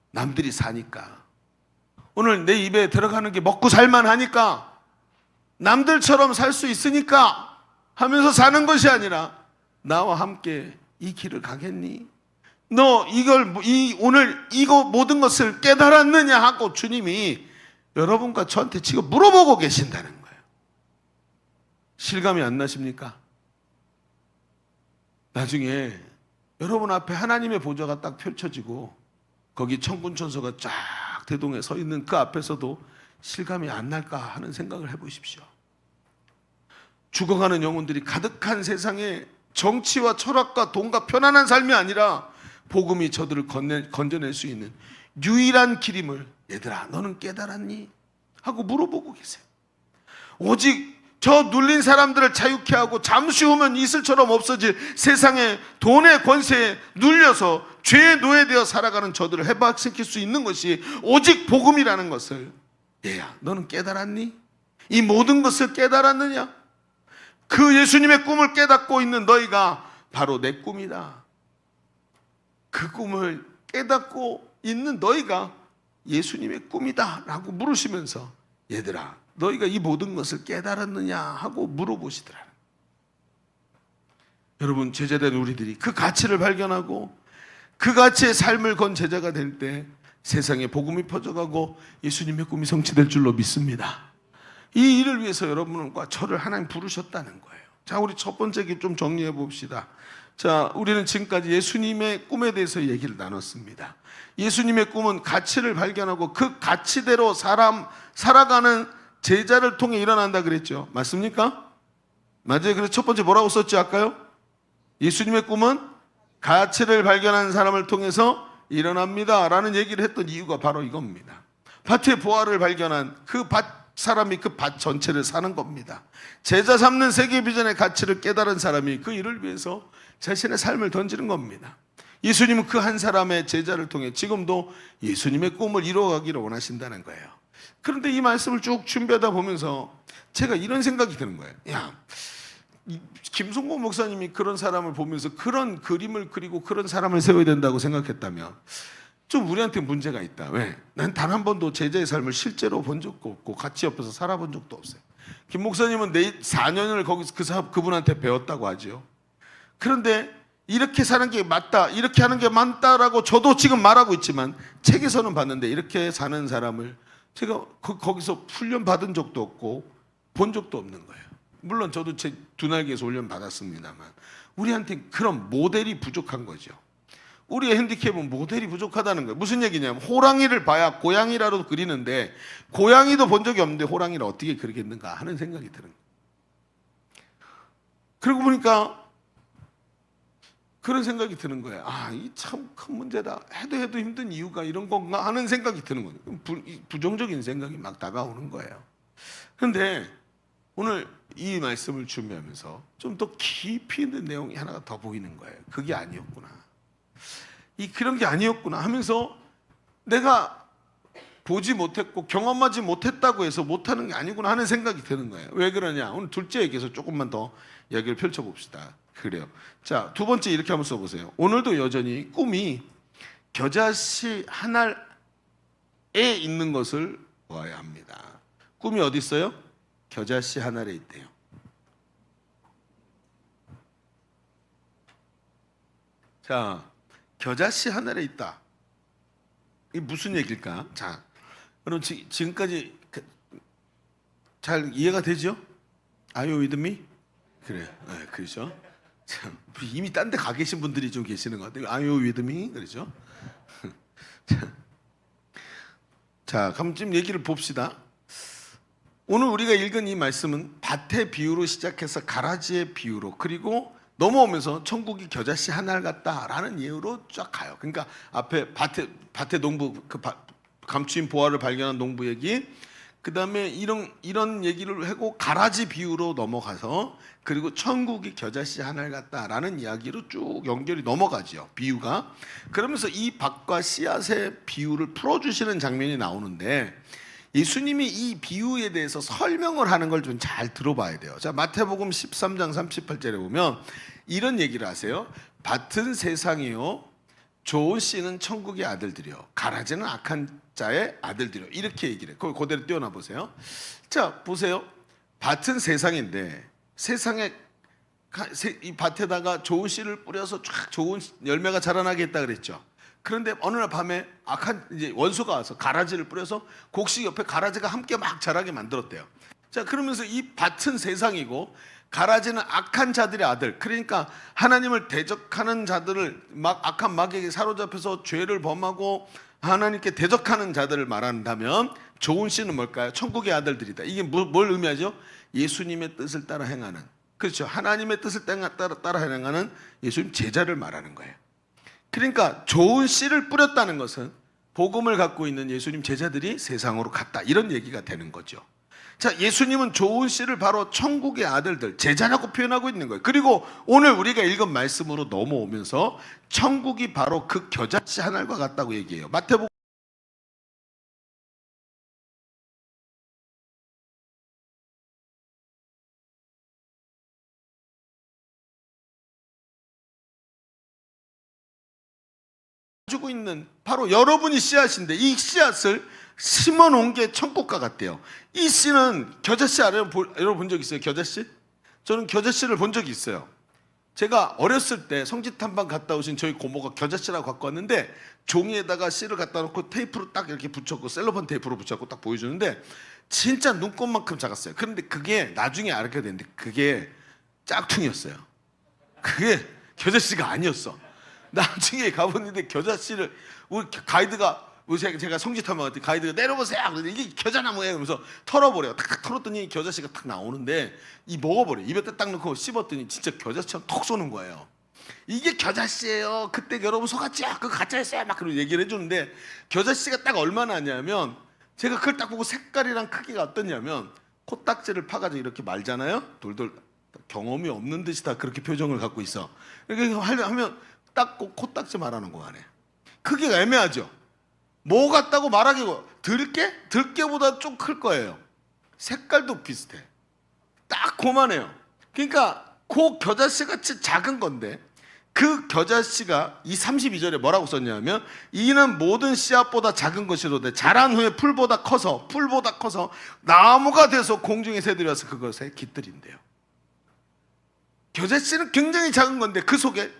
남들이 사니까, 오늘 내 입에 들어가는 게 먹고 살만 하니까, 남들처럼 살 수 있으니까 하면서 사는 것이 아니라 나와 함께 이 길을 가겠니? 너 오늘 이거 모든 것을 깨달았느냐 하고 주님이 여러분과 저한테 지금 물어보고 계신다는 거예요. 실감이 안 나십니까? 나중에 여러분 앞에 하나님의 보좌가 딱 펼쳐지고 거기 천군천소가 쫙 대동에 서 있는 그 앞에서도 실감이 안 날까 하는 생각을 해보십시오. 죽어가는 영혼들이 가득한 세상에 정치와 철학과 돈과 편안한 삶이 아니라 복음이 저들을 건져낼 수 있는 유일한 길임을, 얘들아 너는 깨달았니? 하고 물어보고 계세요. 오직 저 눌린 사람들을 자유케 하고 잠시 후면 이슬처럼 없어질 세상의 돈의 권세에 눌려서 죄의 노예되어 살아가는 저들을 해방시킬 수 있는 것이 오직 복음이라는 것을, 얘야, 너는 깨달았니? 이 모든 것을 깨달았느냐? 그 예수님의 꿈을 깨닫고 있는 너희가 바로 내 꿈이다. 그 꿈을 깨닫고 있는 너희가 예수님의 꿈이다 라고 물으시면서, 얘들아, 너희가 이 모든 것을 깨달았느냐 하고 물어보시더라. 여러분, 제자된 우리들이 그 가치를 발견하고 그 가치의 삶을 건 제자가 될 때 세상에 복음이 퍼져가고 예수님의 꿈이 성취될 줄로 믿습니다. 이 일을 위해서 여러분과 저를 하나님 부르셨다는 거예요. 자, 우리 첫 번째 게 좀 정리해 봅시다. 자, 우리는 지금까지 예수님의 꿈에 대해서 얘기를 나눴습니다. 예수님의 꿈은 가치를 발견하고 그 가치대로 살아가는 제자를 통해 일어난다 그랬죠. 맞습니까? 맞아요. 그래서 첫 번째 뭐라고 썼죠 아까요? 예수님의 꿈은 가치를 발견한 사람을 통해서 일어납니다 라는 얘기를 했던 이유가 바로 이겁니다. 밭의 보화를 발견한 그 사람이 그 밭 전체를 사는 겁니다. 제자 삼는 세계 비전의 가치를 깨달은 사람이 그 일을 위해서 자신의 삶을 던지는 겁니다. 예수님은 그 한 사람의 제자를 통해 지금도 예수님의 꿈을 이루어가기를 원하신다는 거예요. 그런데 이 말씀을 쭉 준비하다 보면서 제가 이런 생각이 드는 거예요. 야, 김성곤 목사님이 그런 사람을 보면서 그런 그림을 그리고 그런 사람을 세워야 된다고 생각했다면 좀 우리한테 문제가 있다. 왜? 난 단 한 번도 제자의 삶을 실제로 본 적도 없고 같이 옆에서 살아본 적도 없어요. 김 목사님은 내 4년을 거기서 그분한테 배웠다고 하죠. 그런데 이렇게 사는 게 맞다, 이렇게 하는 게 맞다라고 저도 지금 말하고 있지만 책에서는 봤는데 이렇게 사는 사람을 제가 거기서 훈련 받은 적도 없고 본 적도 없는 거예요. 물론 저도 제 두 날개에서 훈련 받았습니다만 우리한테 그런 모델이 부족한 거죠. 우리의 핸디캡은 모델이 부족하다는 거예요. 무슨 얘기냐면 호랑이를 봐야 고양이라도 그리는데 고양이도 본 적이 없는데 호랑이를 어떻게 그리겠는가 하는 생각이 드는 거예요. 그러고 보니까 그런 생각이 드는 거예요. 아, 이 참 큰 문제다. 해도 힘든 이유가 이런 건가 하는 생각이 드는 거예요. 부정적인 생각이 막 다가오는 거예요. 그런데 오늘 이 말씀을 준비하면서 좀 더 깊이 있는 내용이 하나가 더 보이는 거예요. 그게 아니었구나. 그런 게 아니었구나 하면서 내가 보지 못했고 경험하지 못했다고 해서 못하는 게 아니구나 하는 생각이 드는 거예요. 왜 그러냐? 오늘 둘째 얘기에서 조금만 더 이야기를 펼쳐봅시다. 그래요. 자, 두 번째 이렇게 한번 써보세요. 오늘도 여전히 꿈이 겨자씨 한 알에 있는 것을 보아야 합니다. 꿈이 어디 있어요? 겨자씨 한 알에 있대요. 자, 겨자씨 한 알에 있다. 이게 무슨 얘기일까? 자, 여러분 지금까지 잘 이해가 되죠? Are you with me? 그래, 네, 그렇죠. 참, 이미 딴 데 가 계신 분들이 좀 계시는 것 같아요. Are you with me? 그렇죠? 자, 그럼 좀 얘기를 봅시다. 오늘 우리가 읽은 이 말씀은 밭의 비유로 시작해서 가라지의 비유로 그리고 넘어오면서 천국이 겨자씨 한 알 같다라는 예우로 쫙 가요. 그러니까 앞에 밭의 농부 감추인 보화를 발견한 농부 얘기, 그 다음에 이런 얘기를 하고 가라지 비유로 넘어가서 그리고 천국이 겨자씨 한 알 같다라는 이야기로 쭉 연결이 넘어가죠. 비유가. 그러면서 이 밭과 씨앗의 비유를 풀어주시는 장면이 나오는데 예수님이 이 비유에 대해서 설명을 하는 걸 좀 잘 들어봐야 돼요. 자, 마태복음 13장 38절에 보면 이런 얘기를 하세요. 밭은 세상이요, 좋은 씨는 천국의 아들들이요, 가라지는 악한 자의 아들들이요. 이렇게 얘기를 해요. 그걸 그대로 띄워놔 보세요. 자, 보세요. 밭은 세상인데 세상에 이 밭에다가 좋은 씨를 뿌려서 쫙 좋은 열매가 자라나게 했다 그랬죠. 그런데 어느 날 밤에 악한 이제 원수가 와서 가라지를 뿌려서 곡식 옆에 가라지가 함께 막 자라게 만들었대요. 자, 그러면서 이 밭은 세상이고 가라지는 악한 자들의 아들. 그러니까 하나님을 대적하는 자들을 막 악한 마귀에게 사로잡혀서 죄를 범하고 하나님께 대적하는 자들을 말한다면 좋은 씨는 뭘까요? 천국의 아들들이다. 이게 뭘 의미하죠? 예수님의 뜻을 따라 행하는, 그렇죠. 하나님의 뜻을 따라 행하는 예수님 제자를 말하는 거예요. 그러니까 좋은 씨를 뿌렸다는 것은 복음을 갖고 있는 예수님 제자들이 세상으로 갔다, 이런 얘기가 되는 거죠. 자, 예수님은 조은 씨를 바로 천국의 아들들, 제자라고 표현하고 있는 거예요. 그리고 오늘 우리가 읽은 말씀으로 넘어오면서 천국이 바로 그 겨자씨 한 알과 같다고 얘기해요. 마태복음 가지고 있는 바로 여러분이 씨앗인데 이 씨앗을 심어 놓은 게 천국과 같대요. 이 씨는 겨자씨 알아요? 여러분 본 적 있어요? 겨자씨? 저는 겨자씨를 본 적이 있어요. 제가 어렸을 때 성지 탐방 갔다 오신 저희 고모가 겨자씨라고 갖고 왔는데 종이에다가 씨를 갖다 놓고 테이프로 딱 이렇게 붙였고 셀로판 테이프로 붙였고 딱 보여주는데 진짜 눈곱만큼 작았어요. 그런데 그게 나중에 알게 됐는데 그게 짝퉁이었어요. 그게 겨자씨가 아니었어. 나중에 가보는데 겨자씨를 우리 가이드가 제가 성지 탐방 갔더니 가이드가 내려보세요. 그런데 이게 겨자나무예요. 그러면서 털어버려요. 탁탁 털었더니 겨자씨가 탁 나오는데 이 먹어버려. 입에 딱 넣고 씹었더니 진짜 겨자씨처럼 톡 쏘는 거예요. 이게 겨자씨예요. 그때 여러분 속았죠? 그거 가짜였어요. 막 그런 얘기를 해주는데 겨자씨가 딱 얼마나 하냐면 제가 그걸 딱 보고 색깔이랑 크기가 어떠냐면 코딱지를 파가지고 이렇게 말잖아요. 돌돌 경험이 없는 듯이 다 그렇게 표정을 갖고 있어. 이렇게 하면 딱 코딱지 말하는 거 안에 크기가 애매하죠. 뭐 같다고 말하기고 들깨보다 좀 클 거예요. 색깔도 비슷해. 딱 그만해요. 그러니까 그 겨자씨 같이 작은 건데 그 겨자씨가 이 32절에 뭐라고 썼냐면 이는 모든 씨앗보다 작은 것이로되 자란 후에 풀보다 커서 나무가 돼서 공중의 새들이 와서 그것에 깃들인대요. 겨자씨는 굉장히 작은 건데 그 속에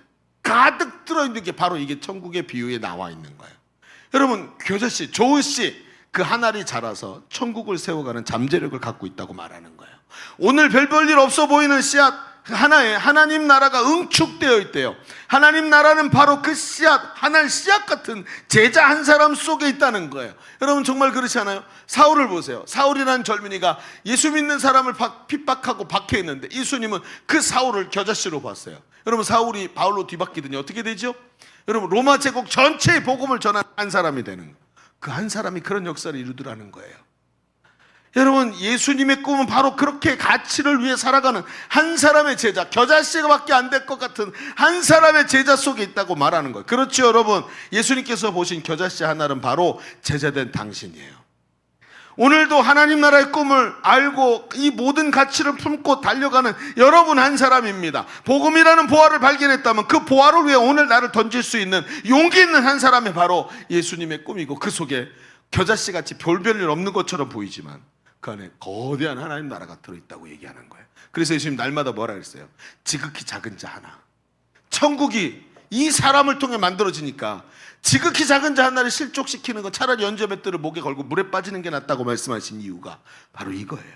가득 들어있는 게 바로 이게 천국의 비유에 나와 있는 거예요. 여러분 겨자씨, 좋은 씨 그 한 알이 자라서 천국을 세워가는 잠재력을 갖고 있다고 말하는 거예요. 오늘 별 일 없어 보이는 씨앗 하나에 하나님 나라가 응축되어 있대요. 하나님 나라는 바로 그 씨앗, 하나의 씨앗 같은 제자 한 사람 속에 있다는 거예요. 여러분 정말 그렇지 않아요? 사울을 보세요. 사울이라는 젊은이가 예수 믿는 사람을 핍박하고 박해했는데 예수님은 그 사울을 겨자씨로 봤어요. 여러분 사울이 바울로 뒤바뀌더니 어떻게 되죠? 여러분 로마 제국 전체의 복음을 전한 한 사람이 되는 거예요. 그 한 사람이 그런 역사를 이루더라는 거예요. 여러분 예수님의 꿈은 바로 그렇게 가치를 위해 살아가는 한 사람의 제자, 겨자씨가밖에 안 될 것 같은 한 사람의 제자 속에 있다고 말하는 거예요. 그렇죠 여러분. 예수님께서 보신 겨자씨 하나는 바로 제자된 당신이에요. 오늘도 하나님 나라의 꿈을 알고 이 모든 가치를 품고 달려가는 여러분 한 사람입니다. 복음이라는 보화를 발견했다면 그 보화를 위해 오늘 나를 던질 수 있는 용기 있는 한 사람이 바로 예수님의 꿈이고 그 속에 겨자씨같이 별별 없는 것처럼 보이지만 그 안에 거대한 하나님 나라가 들어있다고 얘기하는 거예요. 그래서 예수님 날마다 뭐라 그랬어요? 지극히 작은 자 하나. 천국이 이 사람을 통해 만들어지니까 지극히 작은 자 하나를 실족시키는 건 차라리 연자맷돌을 목에 걸고 물에 빠지는 게 낫다고 말씀하신 이유가 바로 이거예요.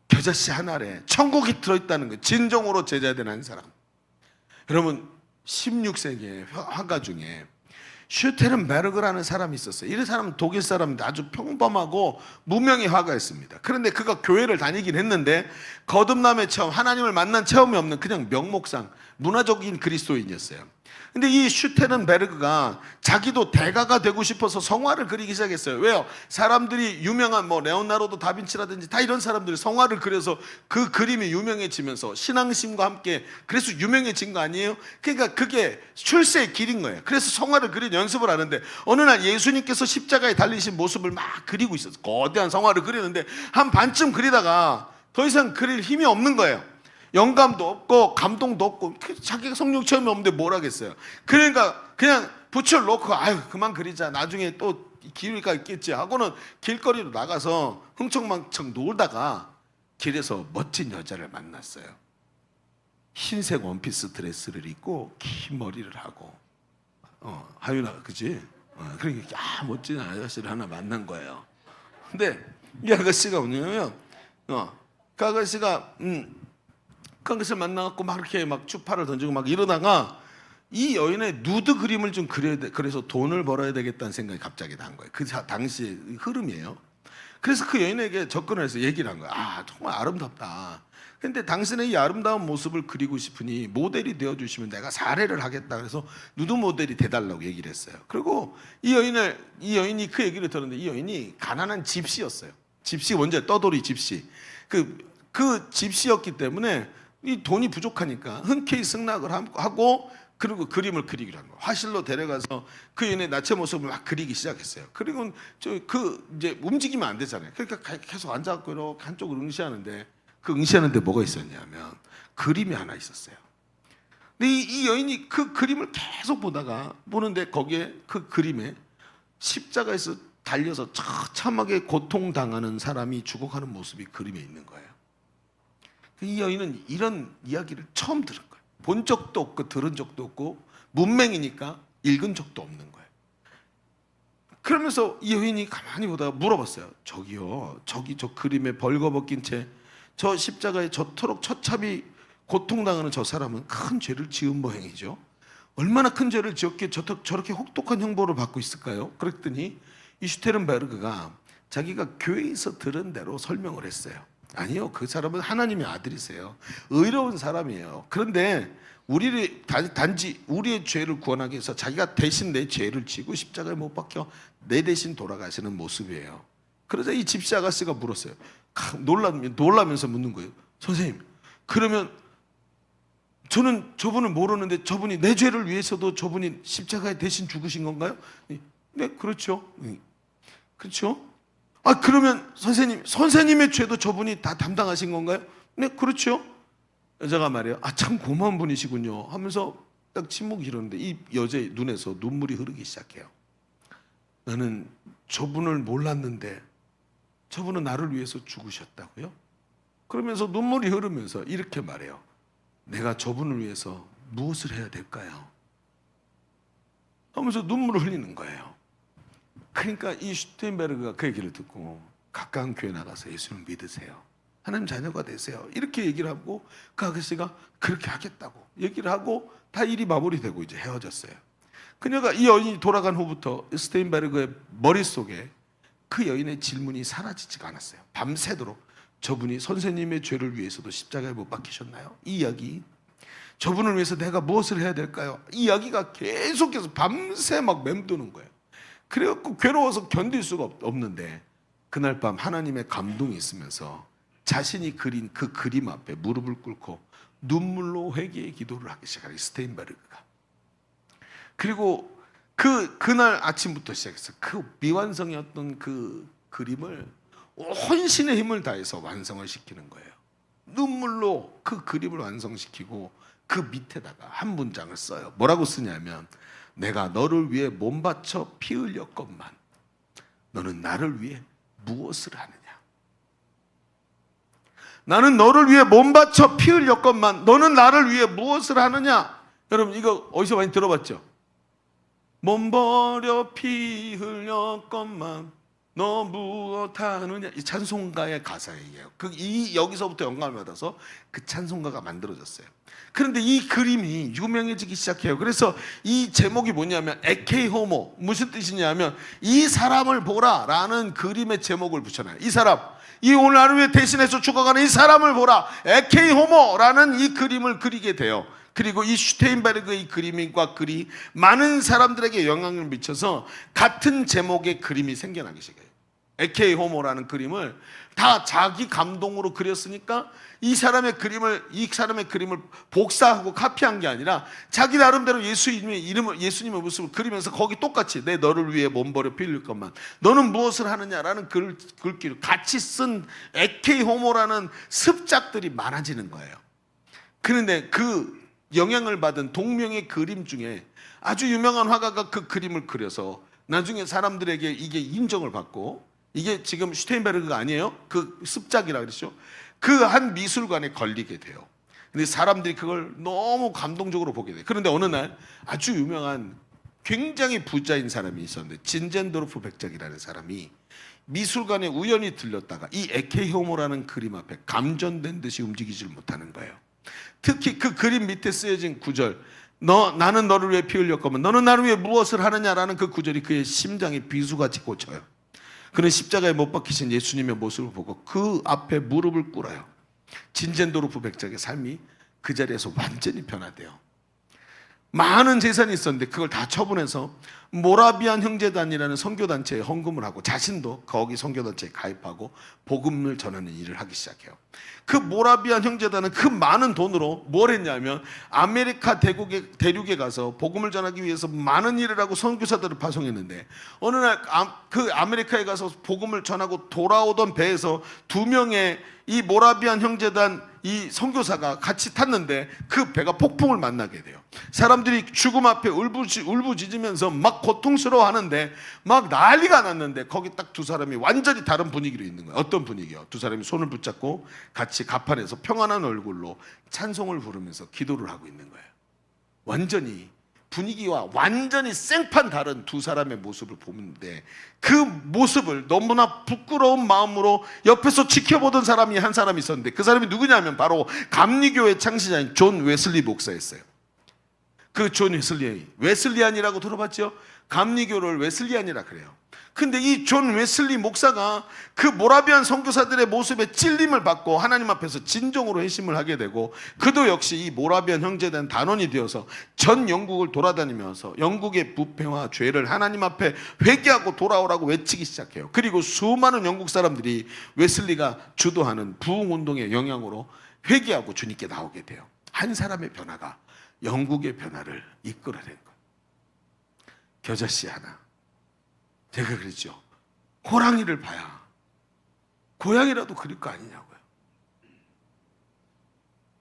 겨자씨 하나에 천국이 들어있다는 거예요. 진정으로 제자된 한 사람. 여러분 16세기의 화가 중에 슈테른베르그라는 사람이 있었어요. 이 사람은 독일 사람인데 아주 평범하고 무명의 화가였습니다. 그런데 그가 교회를 다니긴 했는데 거듭남의 체험, 하나님을 만난 체험이 없는 그냥 명목상 문화적인 그리스도인이었어요. 근데 이 슈테른베르그가 자기도 대가가 되고 싶어서 성화를 그리기 시작했어요. 왜요? 사람들이 유명한 레오나르도 다빈치라든지 다 이런 사람들이 성화를 그려서 그 그림이 유명해지면서 신앙심과 함께 그래서 유명해진 거 아니에요? 그러니까 그게 출세의 길인 거예요. 그래서 성화를 그리는 연습을 하는데 어느 날 예수님께서 십자가에 달리신 모습을 막 그리고 있었어요. 거대한 성화를 그리는데 한 반쯤 그리다가 더 이상 그릴 힘이 없는 거예요. 영감도 없고 감동도 없고 자기가 성령 체험이 없는데 뭘 하겠어요. 그러니까 그냥 붓을 놓고 아유 그만 그리자 나중에 또 기회가 있겠지 하고는 길거리로 나가서 흥청망청 놀다가 길에서 멋진 여자를 만났어요. 흰색 원피스 드레스를 입고 긴 머리를 하고 하윤아 그지? 그러니까 멋진 아저씨를 하나 만난 거예요. 근데 이 아가씨가 뭐냐면 그 아가씨가 그 아가씨를 만나갖고 막 이렇게 막 추파를 던지고 막 이러다가 이 여인의 누드 그림을 좀 그려야 돼. 그래서 돈을 벌어야 되겠다는 생각이 갑자기 난 거예요. 그 당시의 흐름이에요. 그래서 그 여인에게 접근을 해서 얘기를 한 거예요. 아 정말 아름답다. 근데 당신의 이 아름다운 모습을 그리고 싶으니 모델이 되어주시면 내가 사례를 하겠다. 그래서 누드 모델이 돼달라고 얘기를 했어요. 그리고 이 여인이 그 얘기를 들었는데 이 여인이 가난한 집시였어요. 집시 뭔지 떠돌이 집시. 그 집시였기 때문에 이 돈이 부족하니까 흔쾌히 승낙을 하고 그리고 그림을 그리기로 한 거예요. 화실로 데려가서 그 연의 나체 모습을 막 그리기 시작했어요. 그리고 이제 움직이면 안 되잖아요. 그러니까 계속 앉아갖고 이렇게 한쪽으로 응시하는데 그 응시하는데 뭐가 있었냐면 그림이 하나 있었어요. 근데 이 여인이 그 그림을 계속 보는데 거기에 그 그림에 십자가에서 달려서 처참하게 고통당하는 사람이 죽어가는 모습이 그림에 있는 거예요. 이 여인은 이런 이야기를 처음 들은 거예요. 본 적도 없고 들은 적도 없고 문맹이니까 읽은 적도 없는 거예요. 그러면서 이 여인이 가만히 보다가 물어봤어요. 저기요, 저기 저 그림에 벌거벗긴 채 저 십자가에 저토록 처참히 고통당하는 저 사람은 큰 죄를 지은 모양이죠. 얼마나 큰 죄를 지었기에 저렇게 혹독한 형벌을 받고 있을까요? 그랬더니 이 슈테른베르그가 자기가 교회에서 들은 대로 설명을 했어요. 아니요, 그 사람은 하나님의 아들이세요. 의로운 사람이에요. 그런데 우리를 단지 우리의 죄를 구원하기 위해서 자기가 대신 내 죄를 지고 십자가에 못 박혀 내 대신 돌아가시는 모습이에요. 그러자 이 집시 아가씨가 물었어요. 놀라면서 묻는 거예요. 선생님, 그러면 저는 저분을 모르는데 저분이 내 죄를 위해서도 저분이 십자가에 대신 죽으신 건가요? 네, 그렇죠. 그렇죠. 아, 그러면 선생님의 죄도 저분이 다 담당하신 건가요? 네, 그렇죠. 여자가 말해요. 아, 참 고마운 분이시군요 하면서 딱 침묵이 이러는데 이 여자의 눈에서 눈물이 흐르기 시작해요. 나는 저분을 몰랐는데 저분은 나를 위해서 죽으셨다고요? 그러면서 눈물이 흐르면서 이렇게 말해요. 내가 저분을 위해서 무엇을 해야 될까요? 하면서 눈물을 흘리는 거예요. 그러니까 이 슈텐베르그가 그 얘기를 듣고 가까운 교회 나가서 예수를 믿으세요. 하나님 자녀가 되세요. 이렇게 얘기를 하고 그 아저씨가 그렇게 하겠다고 얘기를 하고 다 일이 마무리되고 이제 헤어졌어요. 그녀가 이 여인이 돌아간 후부터 슈텐베르그의 머릿속에 그 여인의 질문이 사라지지가 않았어요. 밤새도록 저분이 선생님의 죄를 위해서도 십자가에 못 박히셨나요? 이 이야기. 저분을 위해서 내가 무엇을 해야 될까요? 이 이야기가 계속해서 밤새 막 맴도는 거예요. 그래갖고 괴로워서 견딜 수가 없는데 그날 밤 하나님의 감동이 있으면서 자신이 그린 그 그림 앞에 무릎을 꿇고 눈물로 회개의 기도를 하기 시작해요. 스테인베르그가. 그리고 그날 아침부터 시작해서 그 미완성이었던 그 그림을 혼신의 힘을 다해서 완성을 시키는 거예요. 눈물로 그 그림을 완성시키고 그 밑에다가 한 문장을 써요. 뭐라고 쓰냐면 내가 너를 위해 몸 바쳐 피 흘렸건만 너는 나를 위해 무엇을 하느냐. 나는 너를 위해 몸 바쳐 피 흘렸건만 너는 나를 위해 무엇을 하느냐. 여러분 이거 어디서 많이 들어봤죠? 몸 버려 피 흘렸건만 너 무엇 하느냐. 이 찬송가의 가사예요. 여기서부터 영감을 받아서 그 찬송가가 만들어졌어요. 그런데 이 그림이 유명해지기 시작해요. 그래서 이 제목이 뭐냐면 에케이 호모. 무슨 뜻이냐면 이 사람을 보라 라는 그림의 제목을 붙여놔요. 이 사람, 이 오늘 하루 위해 대신해서 죽어가는 이 사람을 보라, 에케이 호모라는 이 그림을 그리게 돼요. 그리고 이 슈테인베르그의 이 그림과 글이 많은 사람들에게 영향을 미쳐서 같은 제목의 그림이 생겨나기 시작해요. 에케이 호모라는 그림을 다 자기 감동으로 그렸으니까 이 사람의 그림을 복사하고 카피한 게 아니라 자기 나름대로 예수님의 모습을 그리면서 거기 똑같이 내 너를 위해 몸 버려 피 흘릴 것만 너는 무엇을 하느냐라는 글귀를 같이 쓴 에케이 호모라는 습작들이 많아지는 거예요. 그런데 그 영향을 받은 동명의 그림 중에 아주 유명한 화가가 그 그림을 그려서 나중에 사람들에게 이게 인정을 받고 이게 지금 슈테인베르그가 아니에요. 그 습작이라 그랬죠. 그 한 미술관에 걸리게 돼요. 근데 사람들이 그걸 너무 감동적으로 보게 돼요. 그런데 어느 날 아주 유명한 굉장히 부자인 사람이 있었는데 진젠도르프 백작이라는 사람이 미술관에 우연히 들렸다가 이 에케이 호모라는 그림 앞에 감전된 듯이 움직이질 못하는 거예요. 특히 그 그림 밑에 쓰여진 구절 나는 너를 위해 피 흘렸건만 너는 나를 위해 무엇을 하느냐라는 그 구절이 그의 심장에 비수같이 꽂혀요. 그는 십자가에 못 박히신 예수님의 모습을 보고 그 앞에 무릎을 꿇어요. 진젠도르프 백작의 삶이 그 자리에서 완전히 변화돼요. 많은 재산이 있었는데 그걸 다 처분해서 모라비안 형제단이라는 선교단체에 헌금을 하고 자신도 거기 선교단체에 가입하고 복음을 전하는 일을 하기 시작해요. 그 모라비안 형제단은 그 많은 돈으로 뭘 했냐면 아메리카 대륙에 가서 복음을 전하기 위해서 많은 일을 하고 선교사들을 파송했는데 어느 날 그 아메리카에 가서 복음을 전하고 돌아오던 배에서 2명의 이 모라비안 형제단 이 선교사가 같이 탔는데 그 배가 폭풍을 만나게 돼요. 사람들이 죽음 앞에 울부짖으면서 막 고통스러워하는데 막 난리가 났는데 거기 딱 두 사람이 완전히 다른 분위기로 있는 거예요. 어떤 분위기요? 두 사람이 손을 붙잡고 같이 가판에서 평안한 얼굴로 찬송을 부르면서 기도를 하고 있는 거예요. 완전히 분위기와 완전히 생판 다른 두 사람의 모습을 보는데 그 모습을 너무나 부끄러운 마음으로 옆에서 지켜보던 사람이 한 사람이 있었는데 그 사람이 누구냐면 바로 감리교의 창시자인 존 웨슬리 목사였어요. 그 존 웨슬리안이라고 들어봤죠? 감리교를 웨슬리안이라 그래요. 근데 이 존 웨슬리 목사가 그 모라비안 선교사들의 모습에 찔림을 받고 하나님 앞에서 진정으로 회심을 하게 되고 그도 역시 이 모라비안 형제단 단원이 되어서 전 영국을 돌아다니면서 영국의 부패와 죄를 하나님 앞에 회개하고 돌아오라고 외치기 시작해요. 그리고 수많은 영국 사람들이 웨슬리가 주도하는 부흥운동의 영향으로 회개하고 주님께 나오게 돼요. 한 사람의 변화가 영국의 변화를 이끌어낸 거예요. 겨자씨 하나. 제가 그랬죠. 호랑이를 봐야 고양이라도 그릴 거 아니냐고요.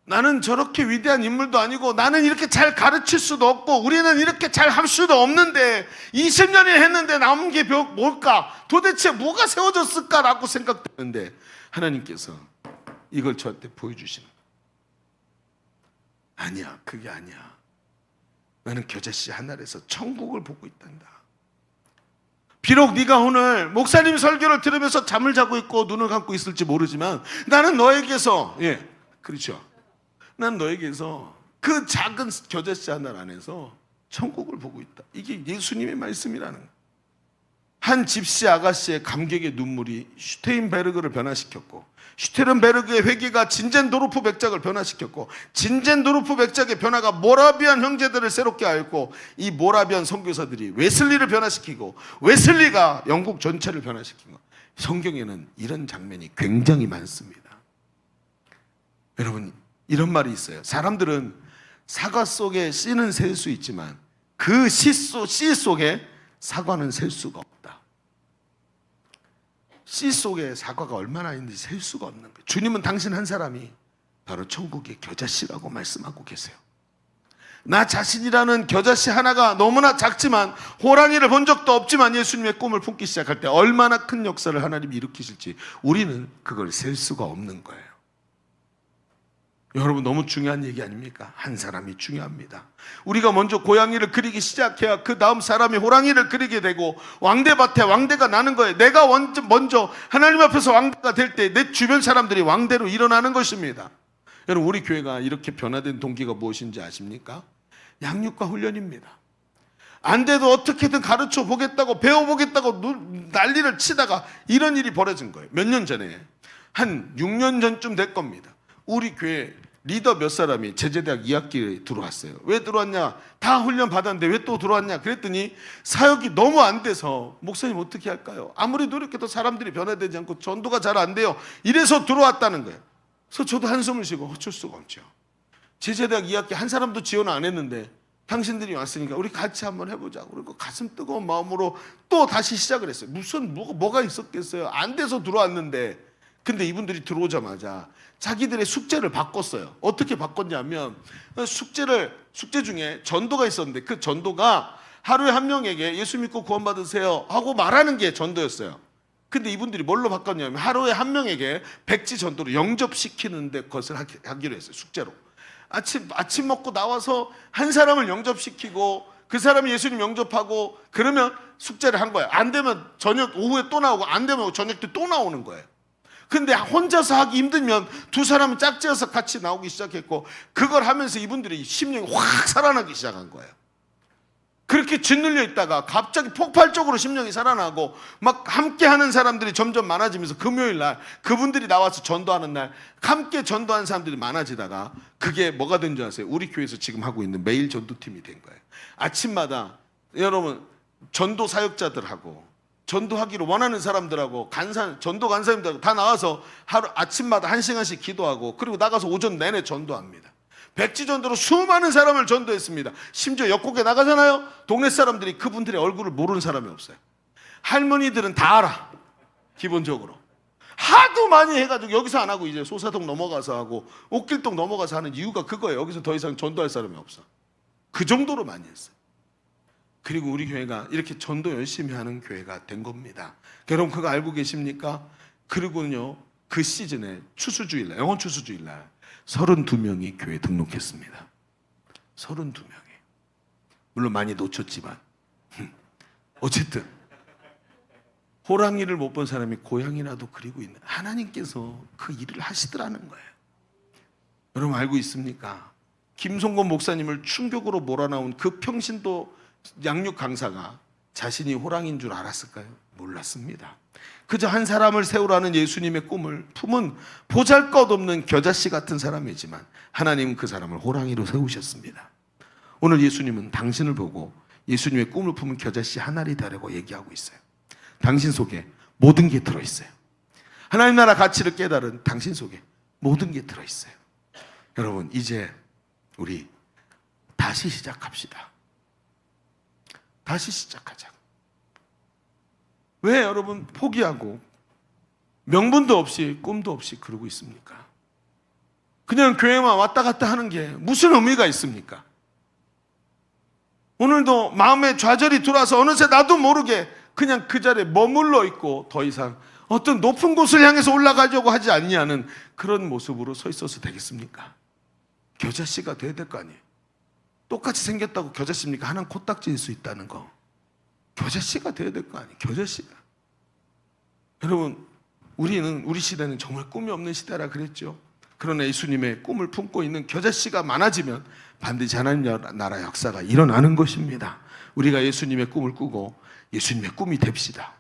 나는 저렇게 위대한 인물도 아니고 나는 이렇게 잘 가르칠 수도 없고 우리는 이렇게 잘 할 수도 없는데 20년이 했는데 남은 게 뭘까? 도대체 뭐가 세워졌을까라고 생각되는데 하나님께서 이걸 저한테 보여주시는 거예요. 아니야, 그게 아니야. 나는 겨자씨 하늘에서 천국을 보고 있단다. 비록 네가 오늘 목사님 설교를 들으면서 잠을 자고 있고 눈을 감고 있을지 모르지만 나는 너에게서 그렇죠. 난 너에게서 그 작은 겨자씨 하늘 안에서 천국을 보고 있다. 이게 예수님의 말씀이라는 거예요. 한 집시 아가씨의 감격의 눈물이 슈테인베르그를 변화시켰고 슈테른베르그의 회개가 진젠도르프 백작을 변화시켰고 진젠도르프 백작의 변화가 모라비안 형제들을 새롭게 하였고 이 모라비안 선교사들이 웨슬리를 변화시키고 웨슬리가 영국 전체를 변화시킨 것. 성경에는 이런 장면이 굉장히 많습니다. 여러분 이런 말이 있어요. 사람들은 사과 속에 씨는 셀 수 있지만 그 씨 속에 사과는 셀 수가 없다. 씨 속에 사과가 얼마나 있는지 셀 수가 없는 거예요. 주님은 당신 한 사람이 바로 천국의 겨자씨라고 말씀하고 계세요. 나 자신이라는 겨자씨 하나가 너무나 작지만 호랑이를 본 적도 없지만 예수님의 꿈을 품기 시작할 때 얼마나 큰 역사를 하나님이 일으키실지 우리는 그걸 셀 수가 없는 거예요. 여러분 너무 중요한 얘기 아닙니까? 한 사람이 중요합니다. 우리가 먼저 고양이를 그리기 시작해야 그 다음 사람이 호랑이를 그리게 되고 왕대밭에 왕대가 나는 거예요. 내가 먼저 하나님 앞에서 왕대가 될 때 내 주변 사람들이 왕대로 일어나는 것입니다. 여러분 우리 교회가 이렇게 변화된 동기가 무엇인지 아십니까? 양육과 훈련입니다. 안 돼도 어떻게든 가르쳐 보겠다고 배워보겠다고 난리를 치다가 이런 일이 벌어진 거예요. 몇 년 전에 한 6년 전쯤 될 겁니다. 우리 교회 리더 몇 사람이 제재대학 2학기에 들어왔어요. 왜 들어왔냐? 다 훈련 받았는데 왜 또 들어왔냐? 그랬더니 사역이 너무 안 돼서 목사님 어떻게 할까요? 아무리 노력해도 사람들이 변화되지 않고 전도가 잘 안 돼요. 이래서 들어왔다는 거예요. 그래서 저도 한숨을 쉬고 어쩔 수가 없죠. 제재대학 2학기 한 사람도 지원 안 했는데 당신들이 왔으니까 우리 같이 한번 해보자고 그리고 가슴 뜨거운 마음으로 또 다시 시작을 했어요. 무슨 뭐가 있었겠어요. 안 돼서 들어왔는데 근데 이분들이 들어오자마자 자기들의 숙제를 바꿨어요. 어떻게 바꿨냐면 숙제 중에 전도가 있었는데 그 전도가 하루에 한 명에게 예수 믿고 구원받으세요 하고 말하는 게 전도였어요. 근데 이분들이 뭘로 바꿨냐면 하루에 한 명에게 백지 전도로 영접시키는 데 것을 하기로 했어요. 숙제로. 아침 먹고 나와서 한 사람을 영접시키고 그 사람이 예수님 영접하고 그러면 숙제를 한 거예요. 안 되면 저녁 오후에 또 나오고 안 되면 저녁 때 또 나오는 거예요. 근데 혼자서 하기 힘들면 두 사람은 짝지어서 같이 나오기 시작했고 그걸 하면서 이분들이 심령이 확 살아나기 시작한 거예요. 그렇게 짓눌려 있다가 갑자기 폭발적으로 심령이 살아나고 막 함께하는 사람들이 점점 많아지면서 금요일 날 그분들이 나와서 전도하는 날 함께 전도하는 사람들이 많아지다가 그게 뭐가 된 줄 아세요? 우리 교회에서 지금 하고 있는 매일 전도팀이 된 거예요. 아침마다 여러분 전도 사역자들하고 전도하기를 원하는 사람들하고 전도 간사님들 다 나와서 하루 아침마다 1시간씩 기도하고 그리고 나가서 오전 내내 전도합니다. 백지전도로 수많은 사람을 전도했습니다. 심지어 역곡에 나가잖아요. 동네 사람들이 그분들의 얼굴을 모르는 사람이 없어요. 할머니들은 다 알아. 기본적으로 하도 많이 해가지고 여기서 안 하고 이제 소사동 넘어가서 하고 옥길동 넘어가서 하는 이유가 그거예요. 여기서 더 이상 전도할 사람이 없어. 그 정도로 많이 했어요. 그리고 우리 교회가 이렇게 전도 열심히 하는 교회가 된 겁니다. 여러분 그거 알고 계십니까? 그리고요 그 시즌에 추수주일날, 영원 추수주일날 32명이 교회에 등록했습니다. 32명이. 물론 많이 놓쳤지만 어쨌든 호랑이를 못 본 사람이 고양이라도 그리고 있는 하나님께서 그 일을 하시더라는 거예요. 여러분 알고 있습니까? 김성곤 목사님을 충격으로 몰아넣은 그 평신도 양육 강사가 자신이 호랑이인 줄 알았을까요? 몰랐습니다. 그저 한 사람을 세우라는 예수님의 꿈을 품은 보잘것없는 겨자씨 같은 사람이지만 하나님은 그 사람을 호랑이로 세우셨습니다. 오늘 예수님은 당신을 보고 예수님의 꿈을 품은 겨자씨 하나를 되라고 얘기하고 있어요. 당신 속에 모든 게 들어있어요. 하나님 나라 가치를 깨달은 당신 속에 모든 게 들어있어요. 여러분 이제 우리 다시 시작합시다. 다시 시작하자. 왜 여러분 포기하고 명분도 없이 꿈도 없이 그러고 있습니까? 그냥 교회만 왔다 갔다 하는 게 무슨 의미가 있습니까? 오늘도 마음에 좌절이 들어와서 어느새 나도 모르게 그냥 그 자리에 머물러 있고 더 이상 어떤 높은 곳을 향해서 올라가려고 하지 않냐는 그런 모습으로 서 있어서 되겠습니까? 겨자씨가 돼야 될 거 아니에요. 똑같이 생겼다고 겨자씨입니까? 하나는 코딱지일 수 있다는 거. 겨자씨가 돼야 될 거 아니에요. 겨자씨가. 여러분 우리 시대는 정말 꿈이 없는 시대라 그랬죠. 그러나 예수님의 꿈을 품고 있는 겨자씨가 많아지면 반드시 하나님 나라 역사가 일어나는 것입니다. 우리가 예수님의 꿈을 꾸고 예수님의 꿈이 됩시다.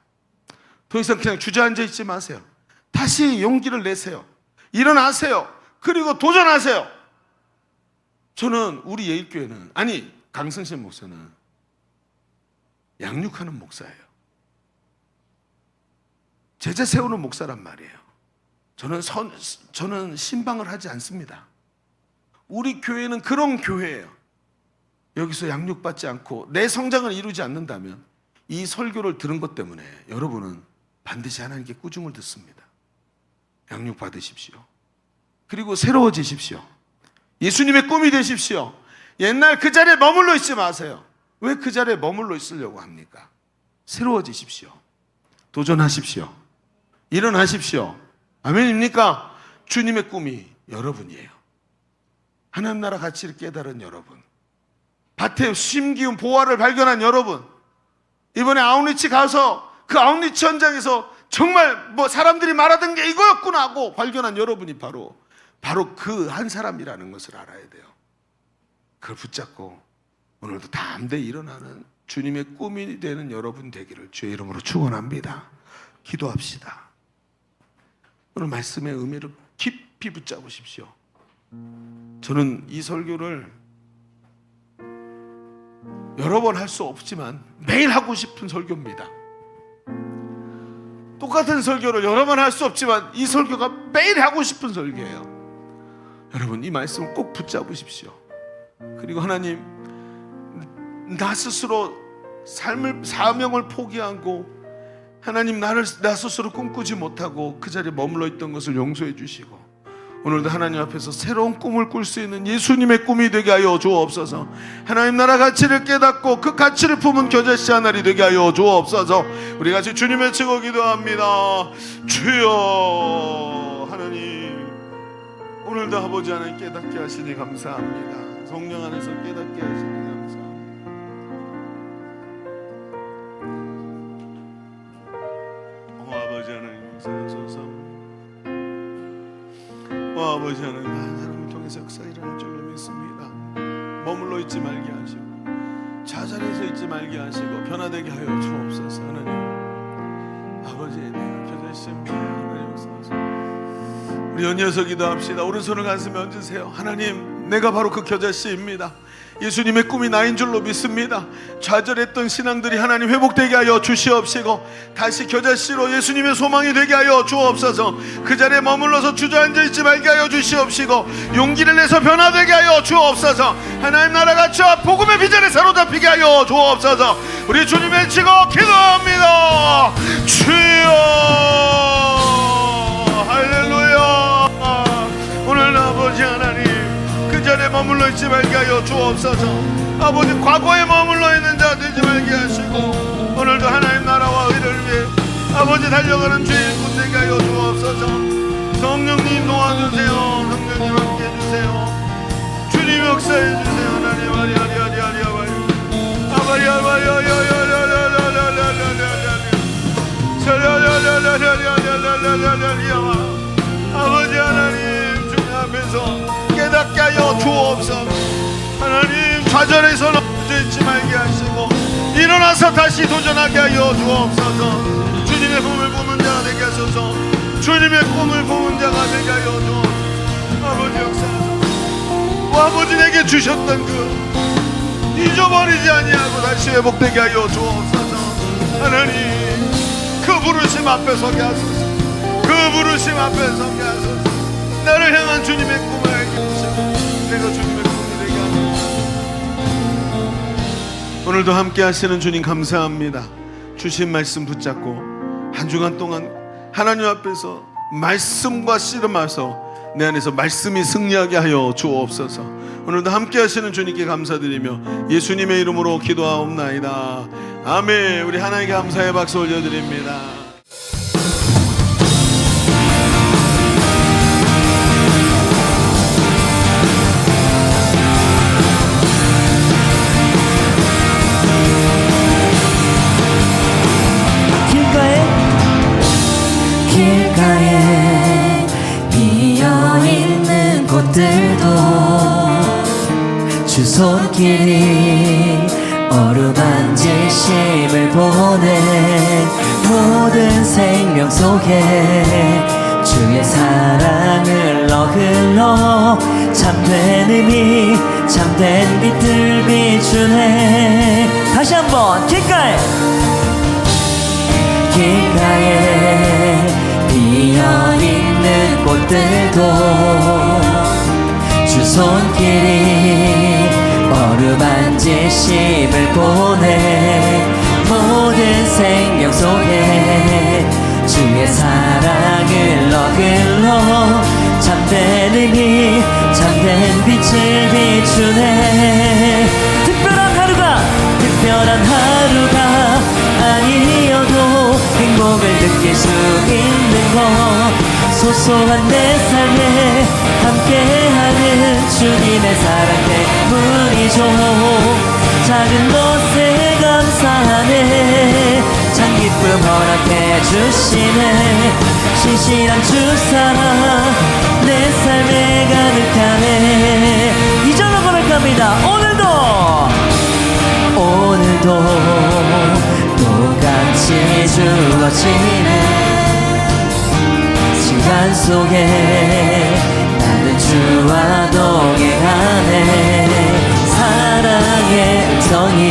더 이상 그냥 주저앉아 있지 마세요. 다시 용기를 내세요. 일어나세요. 그리고 도전하세요. 저는 우리 예일교회는 아니 강승신 목사는 양육하는 목사예요. 제자 세우는 목사란 말이에요. 저는 신방을 하지 않습니다. 우리 교회는 그런 교회예요. 여기서 양육받지 않고 내 성장을 이루지 않는다면 이 설교를 들은 것 때문에 여러분은 반드시 하나님께 꾸중을 듣습니다. 양육받으십시오. 그리고 새로워지십시오. 예수님의 꿈이 되십시오. 옛날 그 자리에 머물러 있지 마세요. 왜 그 자리에 머물러 있으려고 합니까? 새로워지십시오. 도전하십시오. 일어나십시오. 아멘입니까? 주님의 꿈이 여러분이에요. 하나님 나라 가치를 깨달은 여러분, 밭에 심기운 보화를 발견한 여러분, 이번에 아웃리치 가서 그 아웃리치 현장에서 정말 뭐 사람들이 말하던 게 이거였구나 하고 발견한 여러분이 바로 그 한 사람이라는 것을 알아야 돼요. 그걸 붙잡고 오늘도 담대히 일어나는 주님의 꿈이 되는 여러분 되기를 주의 이름으로 축원합니다. 기도합시다. 오늘 말씀의 의미를 깊이 붙잡으십시오. 저는 이 설교를 여러 번 할 수 없지만 매일 하고 싶은 설교입니다. 똑같은 설교를 여러 번 할 수 없지만 이 설교가 매일 하고 싶은 설교예요. 여러분 이 말씀을 꼭 붙잡으십시오. 그리고 하나님, 나 스스로 삶을 사명을 포기하고 하나님 나 스스로 꿈꾸지 못하고 그 자리에 머물러 있던 것을 용서해 주시고 오늘도 하나님 앞에서 새로운 꿈을 꿀 수 있는 예수님의 꿈이 되게 하여 주옵소서. 하나님 나라 가치를 깨닫고 그 가치를 품은 겨자씨 하나리 되게 하여 주옵소서. 우리 같이 주님 외치고 기도합니다. 주여. 하나님 오늘도 아버지 하나님 깨닫게 하시니 감사합니다. 성령 안에서 깨닫게 하시니 감사합니다. 아버지 하나님 역사하소서. 아버지 하나님 한 사람을 통해서 역사 일어날 줄로 믿습니다. 머물러 있지 말게 하시고 자잘해서 있지 말게 하시고 변화되게 하여 주옵소서. 하나님 아버지, 내가 겨자씨입니다. 하나님 역사하소서. 우리 연이어서 기도합시다. 오른손을 가슴에 얹으세요. 하나님, 내가 바로 그 겨자씨입니다. 예수님의 꿈이 나인 줄로 믿습니다. 좌절했던 신앙들이 하나님 회복되게 하여 주시옵시고 다시 겨자씨로 예수님의 소망이 되게 하여 주옵소서. 그 자리에 머물러서 주저앉아 있지 말게 하여 주시옵시고 용기를 내서 변화되게 하여 주옵소서. 하나님 나라가 저 복음의 비전에 사로잡히게 하여 주옵소서. 우리 주님 외치고 기도합니다. 주여, 할렐루야. 오늘 아버지 하나님, 그 자리에 머물러 있지 말게 하여 주옵소서. 아버지, 과거에 머물러 있는 자 되지 말게 하시고 오늘도 하나님 나라와 의를 위해 아버지 달려가는 주인공 되게 하여 주옵소서. 성령님 도와주세요. 성령님 함께 해주세요. 주님 역사해 주세요. 하나님 아버지 하나님, 주님 앞에서 깨닫게 하여 주옵소서. 하나님, 좌절해서 넘어져 있지 말게 하시고 일어나서 다시 도전하게 하여 주옵소서. 주님의 꿈을 보는 자가 되게 하소서. 주님의 꿈을 보는 자가 되게 하여 주옵소서. 아버지 역사하소서. 아버지 내게 주셨던 그 잊어버리지 아니하고 다시 회복되게 하여 주옵소서. 하나님, 그 부르심 앞에 서게 하소서. 그 부르심 앞에 서게 하소서. 나를 향한 주님의 꿈을 알게 하시고 내가 주님의 꿈이 되게 하소서. 오늘도 함께 하시는 주님 감사합니다. 주신 말씀 붙잡고 한 주간 동안 하나님 앞에서 말씀과 씨름하서 내 안에서 말씀이 승리하게 하여 주옵소서. 오늘도 함께 하시는 주님께 감사드리며 예수님의 이름으로 기도하옵나이다. 아멘. 우리 하나님께 감사의 박수 올려드립니다. 길가에 비어있는 꽃들도 주 손길이 어루만질 쉼을 보내 모든 생명 속에 주의 사랑을 흘러 참된 의미 참된 빛을 비추네. 다시 한번 길가에 비어있는 꽃들도 주 손길이 어루만질 쉼을 보내 모든 생명 속에 주의 사랑을 흘러 참된 의미 참된 빛을 비추네. 특별한 하루가 아니어도 행복을 느낄 수 있는 것 소소한 내 삶에 함께하는 주님의 사랑 때문이죠. 작은 것에 감사하네. 참 기쁨 허락해 주시네. 신실한 주 사랑 내 삶에 가득하네. 이절로 고백합니다. 오늘도 똑같이 주어지네. 시간 속에 나는 주와 동행하네. 사랑의 음성이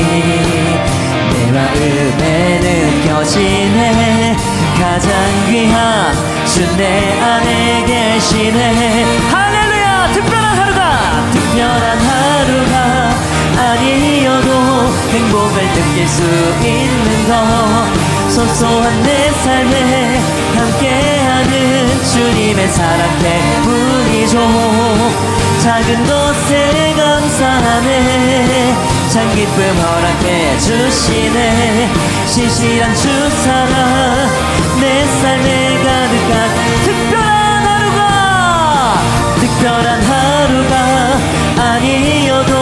내 마음에 느껴지네. 가장 귀한 주 내 안에 계시네. 할렐루야. 특별한 하루가 아니어도 행복을 느낄 수 있는 것 소소한 내 삶에 함께하는 주님의 사랑 때문이죠. 작은 것에 감사하네. 참 기쁨 허락해 주시네. 신실한 주 사랑 내 삶에 가득한 특별한 하루가 아니어도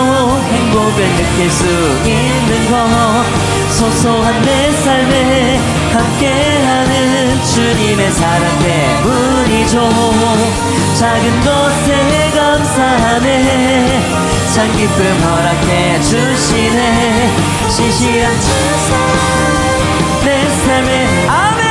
행복을 느낄 수 있는 것 소소한 내 삶에 함께하는 주님의 사랑 때문이죠. 작은 것에 감사하네. 참 기쁨 허락해 주시네 신실한 주 사랑 내 삶에 아멘.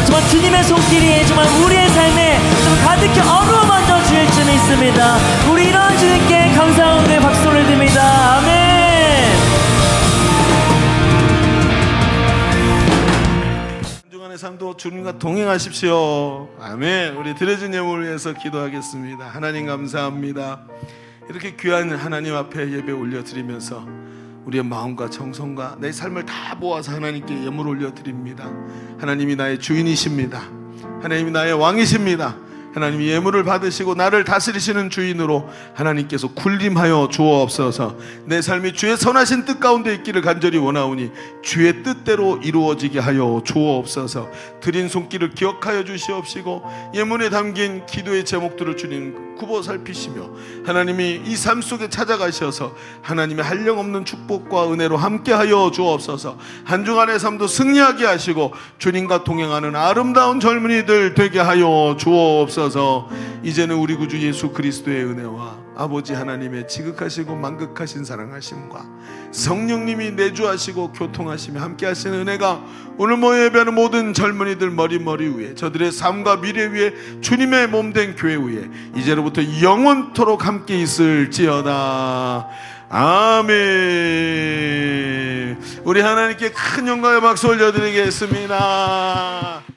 정말 주님의 손길이 정말 우리의 삶에 좀 가득히 어루만져 주실 줄 믿습니다. 우리 이런 주님께 감사함의 박수를 드립니다. 아멘. 한 주간의 삶도 주님과 동행하십시오. 아멘. 우리 드려진 예물을 위해서 기도하겠습니다. 하나님 감사합니다. 이렇게 귀한 하나님 앞에 예배 올려드리면서 우리의 마음과 정성과 내 삶을 다 모아서 하나님께 예물 올려드립니다. 하나님이 나의 주인이십니다. 하나님이 나의 왕이십니다. 하나님이 예물을 받으시고 나를 다스리시는 주인으로 하나님께서 군림하여 주옵소서. 내 삶이 주의 선하신 뜻 가운데 있기를 간절히 원하오니 주의 뜻대로 이루어지게 하여 주옵소서. 드린 손길을 기억하여 주시옵시고 예문에 담긴 기도의 제목들을 주님 굽어 살피시며 하나님이 이 삶 속에 찾아가셔서 하나님의 한량없는 축복과 은혜로 함께하여 주옵소서. 한 주간의 삶도 승리하게 하시고 주님과 동행하는 아름다운 젊은이들 되게 하여 주옵소서. 이제는 우리 구주 예수 그리스도의 은혜와 아버지 하나님의 지극하시고 만극하신 사랑하심과 성령님이 내주하시고 교통하시며 함께하시는 은혜가 오늘 모여 예배하는 모든 젊은이들 머리 위에 저들의 삶과 미래 위에 주님의 몸된 교회 위에 이제로부터 영원토록 함께 있을지어다. 아멘. 우리 하나님께 큰 영광의 박수 올려드리겠습니다.